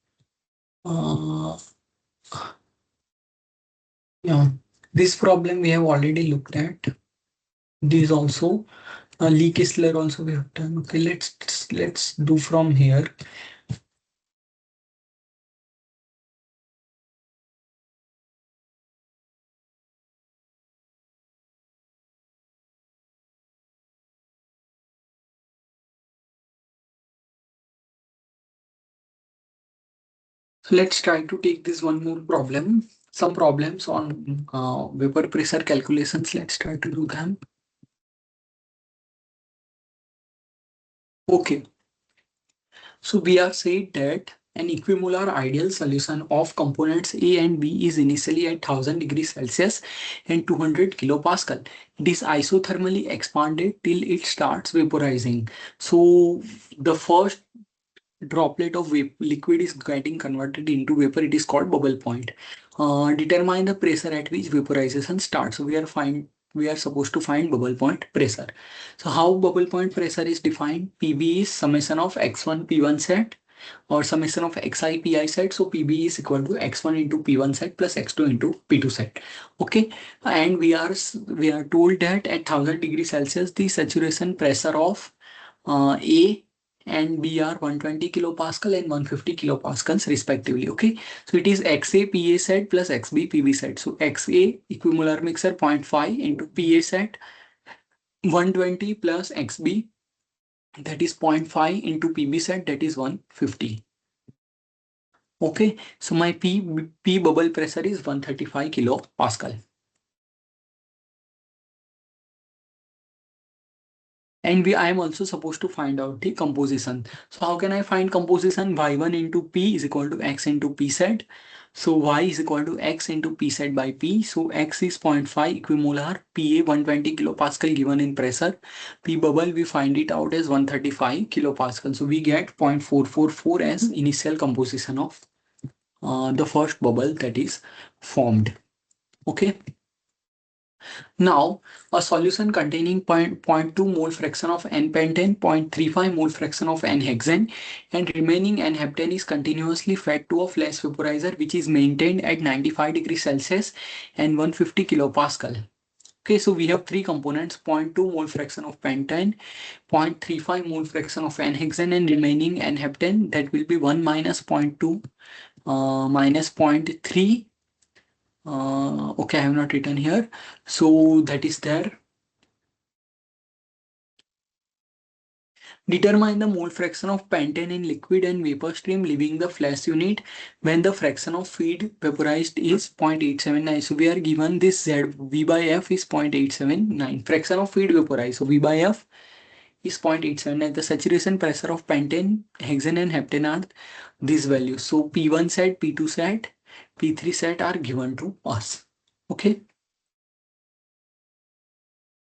Uh, yeah, this problem we have already looked at. These also, Lee Kistler also we have done. Okay, let's do from here. So let's try to take this one more problem. Some problems on vapor pressure calculations. Let's try to do them. Okay, so we are said that an equimolar ideal solution of components A and B is initially at 1000 degrees Celsius and 200 kilopascal. It is isothermally expanded till it starts vaporizing. So the first droplet of liquid is getting converted into vapor. It is called bubble point. Determine the pressure at which vaporization starts. So we are supposed to find bubble point pressure. So how bubble point pressure is defined? PB is summation of x1 P1 set or summation of xi pi set. So PB is equal to x1 into P1 set plus x2 into P2 set. Okay, and we are told that at 1000 degrees Celsius the saturation pressure of A and B are 120 kilopascal and 150 kilopascals respectively. Okay, so it is XA PA set plus XB PB set. So XA equimolar mixture 0.5 into PA set 120 plus XB, that is 0.5 into PB set, that is 150. Okay, so my P bubble pressure is 135 kilopascal. And I am also supposed to find out the composition. So how can I find composition? Y1 into P is equal to X into P set. So Y is equal to X into P set by P. So X is 0.5 equimolar, PA 120 kilopascal given in pressure. P bubble we find it out as 135 kilopascal. So we get 0.444 as initial composition of the first bubble that is formed. Okay. Now, a solution containing 0.2 mole fraction of N-pentane, 0.35 mole fraction of N-hexane, and remaining N-heptane is continuously fed to a flash vaporizer which is maintained at 95 degrees Celsius and 150 kilopascal. Okay, so we have three components: 0.2 mole fraction of pentane, 0.35 mole fraction of N-hexane, and remaining N-heptane, that will be 1 minus 0.2 minus 0.3. Okay, I have not written here. So that is there. Determine the mole fraction of pentane in liquid and vapor stream leaving the flash unit when the fraction of feed vaporized is 0.879. So we are given this Z V by F is 0.879. Fraction of feed vaporized. So V by F is 0.879. The saturation pressure of pentane, hexane and heptane are these values. So P1 set, P2 set, P3 set are given to us. Okay.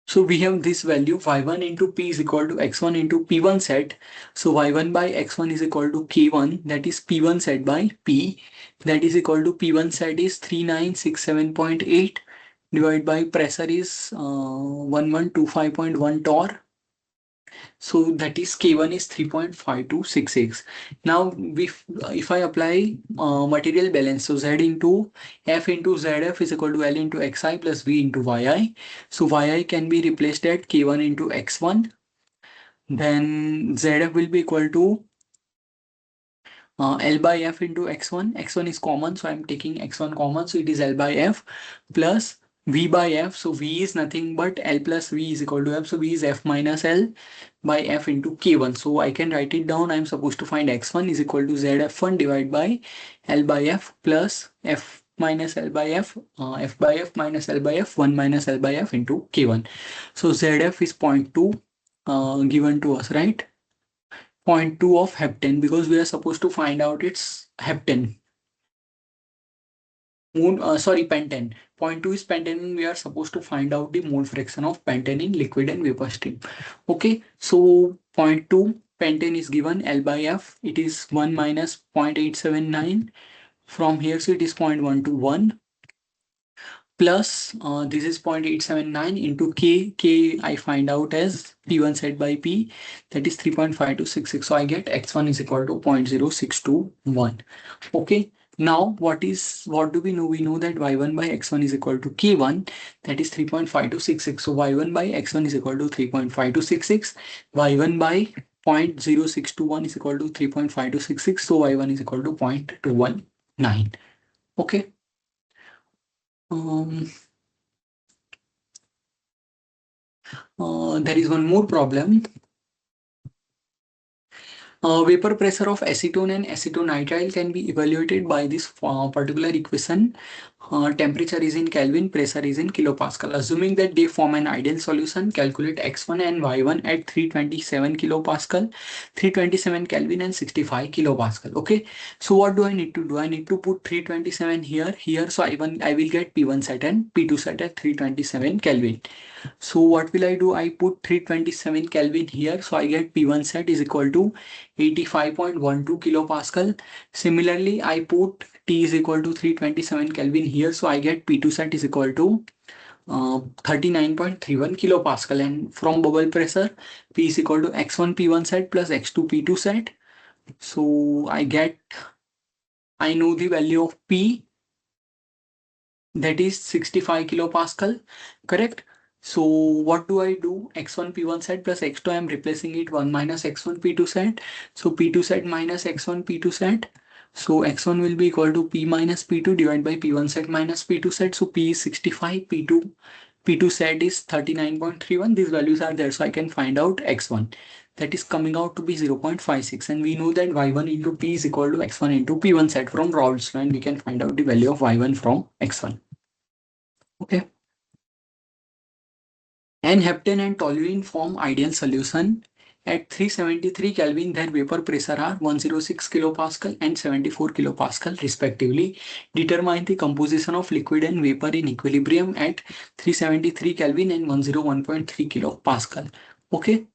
So we have this value y1 into p is equal to x1 into p1 set. So y1 by x1 is equal to k1, that is p1 set by p, that is equal to p1 set is 3967.8 divided by pressure is 1125.1 torr. So that is K1 is 3.5266. Now if I apply material balance, so Z into F into ZF is equal to L into XI plus V into YI. So YI can be replaced at K1 into X1. Then ZF will be equal to L by F into X1. X1 is common, so I'm taking X1 common. So it is L by F plus V by F. So V is nothing but L plus V is equal to F. So V is F minus L by F into K1. So I can write it down. I'm supposed to find X1 is equal to ZF1 divided by L by F plus F minus L by F, F by F minus L by F, 1 minus L by F into K1. So ZF is 0.2 given to us, right? Zero point 0.2 of heptane, because we are supposed to find out its heptane. Sorry, pentane. Zero point 0.2 is pentane. We are supposed to find out the mole fraction of pentane in liquid and vapor stream. Okay, so 0.2 pentane is given L by F. It is 1 minus 0.879. From here, so it is 0.121 plus this is 0.879 into K I find out as P1 set by P, that is 3.5266. So I get X1 is equal to 0.0621. Okay. Now what do we know? We know that Y1 by X1 is equal to K1, that is 3.5266. So Y1 by X1 is equal to 3.5266. Y1 by 0.0621 is equal to 3.5266. So Y1 is equal to 0.219. Okay. Um, there is one more problem. Vapor pressure of acetone and acetonitrile can be evaluated by this particular equation. Temperature is in Kelvin, pressure is in kilopascal. Assuming that they form an ideal solution, calculate X1 and Y1 at 327 kilopascal, 327 Kelvin and 65 kilopascal. Okay. So what do I need to do? I need to put 327 here. So I will get P1 set and P2 set at 327 Kelvin. So what will I do? I put 327 Kelvin here. So I get P1 set is equal to 85.12 kilopascal. Similarly, I put T is equal to 327 Kelvin here. So I get P2 set is equal to 39.31 kilopascal. And from bubble pressure, P is equal to X1 P1 set plus X2 P2 set. So I know the value of P, that is 65 kilopascal, correct? So what do I do? X1 P1 set plus X2, I am replacing it 1 minus X1 P2 set. So P2 set minus X1 P2 set. So X1 will be equal to P minus P2 divided by P1 set minus P2 set. So P is 65, P2 set is 39.31. These values are there, so I can find out X1. That is coming out to be 0.56. And we know that Y1 into P is equal to X1 into P1 set from Raoult's law, and we can find out the value of Y1 from X1. Okay. And heptane and toluene form ideal solution. At 373 Kelvin, their vapor pressure are 106 kilopascal and 74 kilopascal respectively. Determine the composition of liquid and vapor in equilibrium at 373 Kelvin and 101.3 kilopascal. Okay.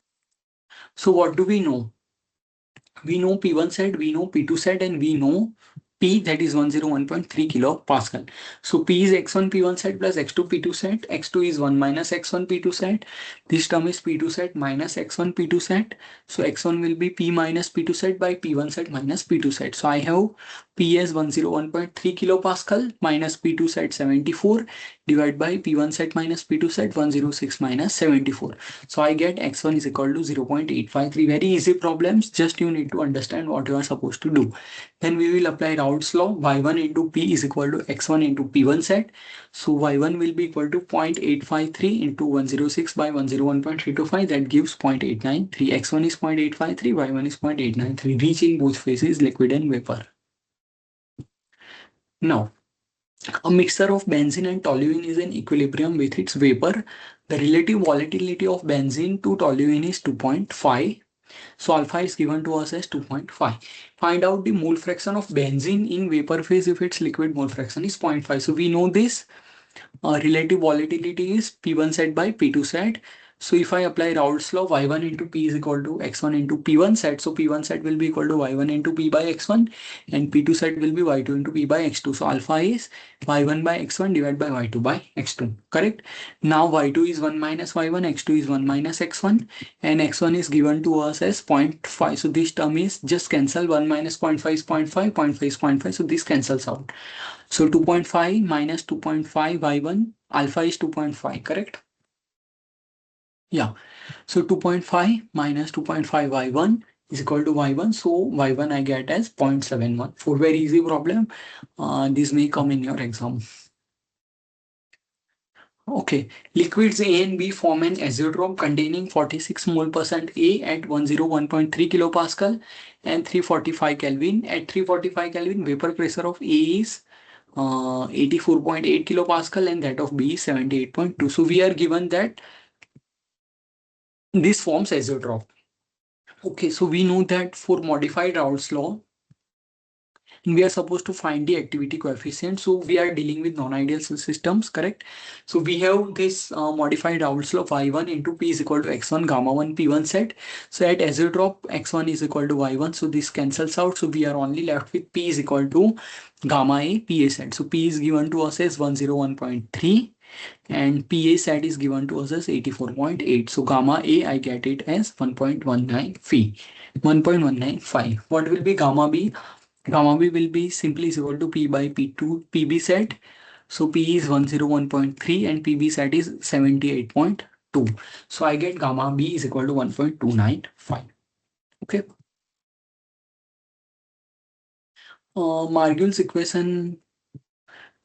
So what do we know? We know P1 set, we know P2 set, and we know P, that is 101.3 kilopascal. So P is X1 P1 set plus X2 P2 set. X2 is 1 minus X1 P2 set. This term is P2 set minus X1 P2 set. So X1 will be P minus P2 set by P1 set minus P2 set. So I have P as 101.3 kilopascal minus P2 set 74 divided by P1 set minus P2 set 106 minus 74. So I get X1 is equal to 0.853. Very easy problems. Just you need to understand what you are supposed to do. Then we will apply Raoult's law. Y1 into P is equal to X1 into P1 set. So Y1 will be equal to 0.853 into 106 by 101.325. That gives 0.893. X1 is 0.853. Y1 is 0.893. Reach in both phases, liquid and vapor. Now, a mixture of benzene and toluene is in equilibrium with its vapor. The relative volatility of benzene to toluene is 2.5. So alpha is given to us as 2.5. Find out the mole fraction of benzene in vapor phase if its liquid mole fraction is 0.5. So we know this relative volatility is P1 set by P2 set. So if I apply Raoult's law, Y1 into P is equal to X1 into P1 set. So P1 set will be equal to Y1 into P by X1 and P2 set will be Y2 into P by X2. So alpha is Y1 by X1 divided by Y2 by X2. Correct? Now Y2 is 1 minus Y1, X2 is 1 minus X1 and X1 is given to us as 0.5. So this term is just cancel. 1 minus 0.5 is 0.5, 0.5 is 0.5. So this cancels out. So 2.5 minus 2.5 Y1, alpha is 2.5, correct? Yeah. So 2.5 minus 2.5 Y1 is equal to Y1. So Y1 I get as 0.71. For very easy problem. This may come in your exam. Okay, liquids A and B form an azeotrope containing 46 mole percent A at 101.3 kilopascal and 345 Kelvin. At 345 Kelvin, vapor pressure of A is 84.8 kilopascal and that of B is 78.2. So we are given that this forms azeotrope. Okay, so we know that for modified Raoult's law, we are supposed to find the activity coefficient. So we are dealing with non-ideal systems, correct? So we have this modified Raoult's law y1 into p is equal to x1 gamma 1 p1 set. So at azeotrope x1 is equal to y1. So this cancels out. So we are only left with p is equal to gamma a pa set. So p is given to us as 101.3 and PA set is given to us as 84.8. So gamma A, I get it as 1.19 phi, 1.195. What will be gamma B? Gamma B will be simply is equal to P by P2 PB set. So P is 101.3 and PB set is 78.2. So I get gamma B is equal to 1.295. Okay. Margol's equation,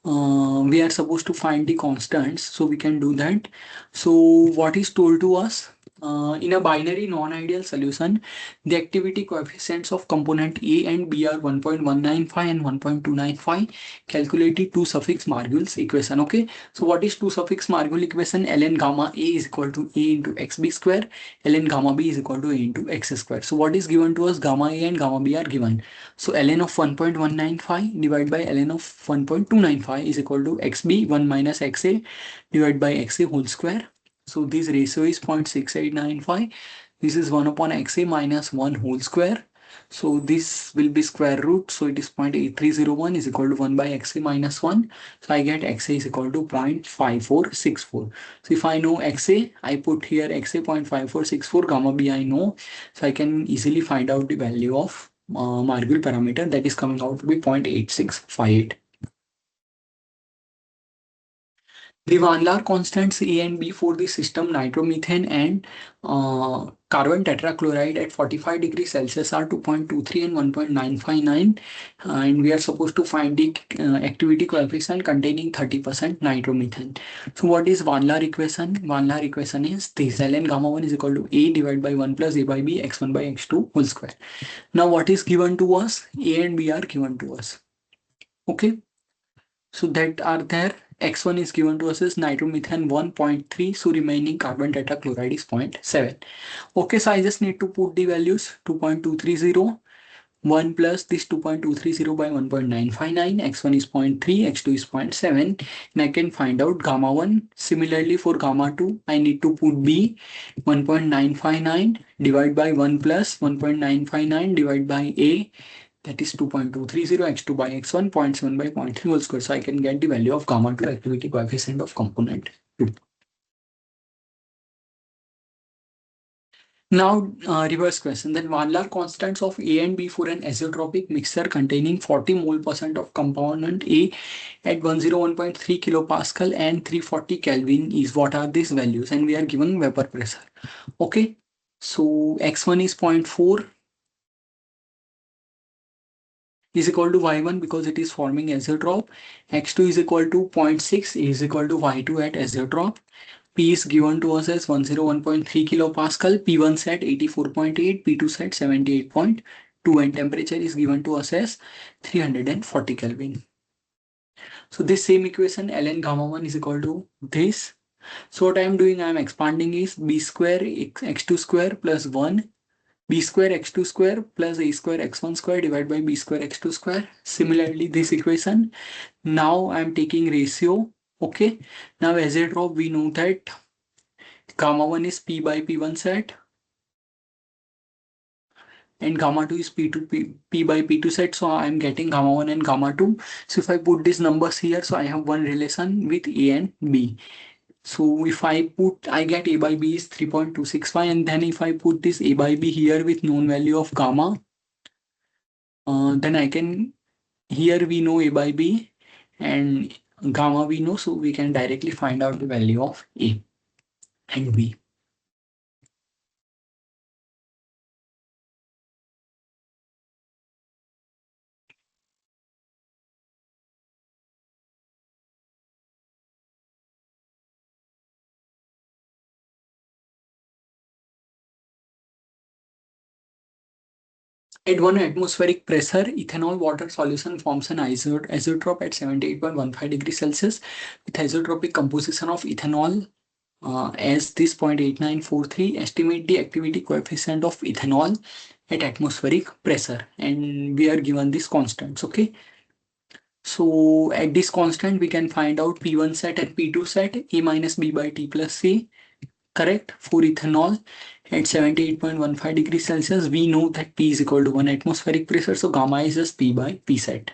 we are supposed to find the constants, so we can do that. So what is told to us, in a binary non-ideal solution, the activity coefficients of component A and B are 1.195 and 1.295. Calculated 2 suffix Margol's equation. Okay, so what is 2 suffix Margol equation? Ln gamma A is equal to A into xb square, ln gamma B is equal to A into x square. So what is given to us? Gamma A and gamma B are given. So ln of 1.195 divided by ln of 1.295 is equal to xb 1 minus xa divided by xa whole square. So this ratio is 0.6895. This is 1 upon xa minus 1 whole square. So this will be square root. So it is 0.8301 is equal to 1 by xa minus 1. So I get xa is equal to 0.5464. So if I know xa, I put here xa 0.5464, gamma b I know. So I can easily find out the value of Margol parameter, that is coming out to be 0.8658. The Van Laar constants A and B for the system nitromethane and carbon tetrachloride at 45 degrees Celsius are 2.23 and 1.959, and we are supposed to find the activity coefficient containing 30% nitromethane. So what is Van Laar equation? Van Laar equation is this: ln gamma 1 is equal to A divided by 1 plus A by B x1 by x2 whole square. Now what is given to us? A and B are given to us. Okay. So that are there. X1 is given to us as nitromethane 1.3. So remaining carbon tetrachloride is 0.7. Okay, so I just need to put the values: 2.230, 1 plus this 2.230 by 1.959. X1 is 0.3, X2 is 0.7. And I can find out gamma 1. Similarly for gamma 2, I need to put B 1.959 divided by 1 plus 1.959 divided by A, that is 2.230 x2 by x1 0.7 by 0.3 whole square. So I can get the value of gamma 2 activity coefficient of component 2. Now reverse question, then Van Laar constants of A and B for an azeotropic mixture containing 40 mole percent of component A at 101.3 kilopascal and 340 Kelvin is, what are these values? And we are given vapor pressure. Okay, so x1 is 0.4 is equal to y1 because it is forming azeotrope. X2 is equal to 0.6 is equal to y2 at azeotrope. P is given to us as 101.3 kilopascal, P1 set 84.8, P2 set 78.2, and temperature is given to us as 340 Kelvin. So this same equation ln gamma 1 is equal to this. So what I am doing, I am expanding is b square x2 square plus 1 b square x2 square plus a square x1 square divided by b square x2 square. Similarly, this equation, now I am taking ratio. Okay, now azeotrope, we know that gamma 1 is p by p1 set and gamma 2 is p by p2 set. So I am getting gamma 1 and gamma 2. So if I put these numbers here, so I have one relation with a and b. So if I put, I get a by b is 3.265, and then if I put this a by b here with known value of gamma, then I can, here we know a by b and gamma we know, so we can directly find out the value of a and b. At 1 atmospheric pressure, ethanol water solution forms an azeotrope at 78.15 degrees Celsius with isotropic composition of ethanol as this 0.8943, estimate the activity coefficient of ethanol at atmospheric pressure, and we are given these constants. Okay, so at this constant we can find out P1 set and P2 set, A minus B by T plus C. Correct. For ethanol at 78.15 degrees Celsius, we know that P is equal to 1 atmospheric pressure, so gamma is just P by P set.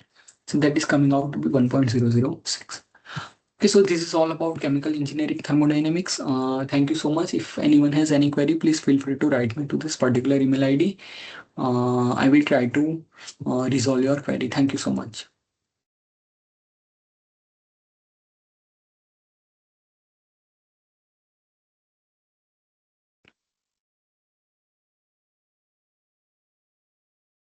So that is coming out to be 1.006. Okay, so this is all about chemical engineering thermodynamics. Thank you so much. If anyone has any query, please feel free to write me to this particular email ID. I will try to resolve your query. Thank you so much.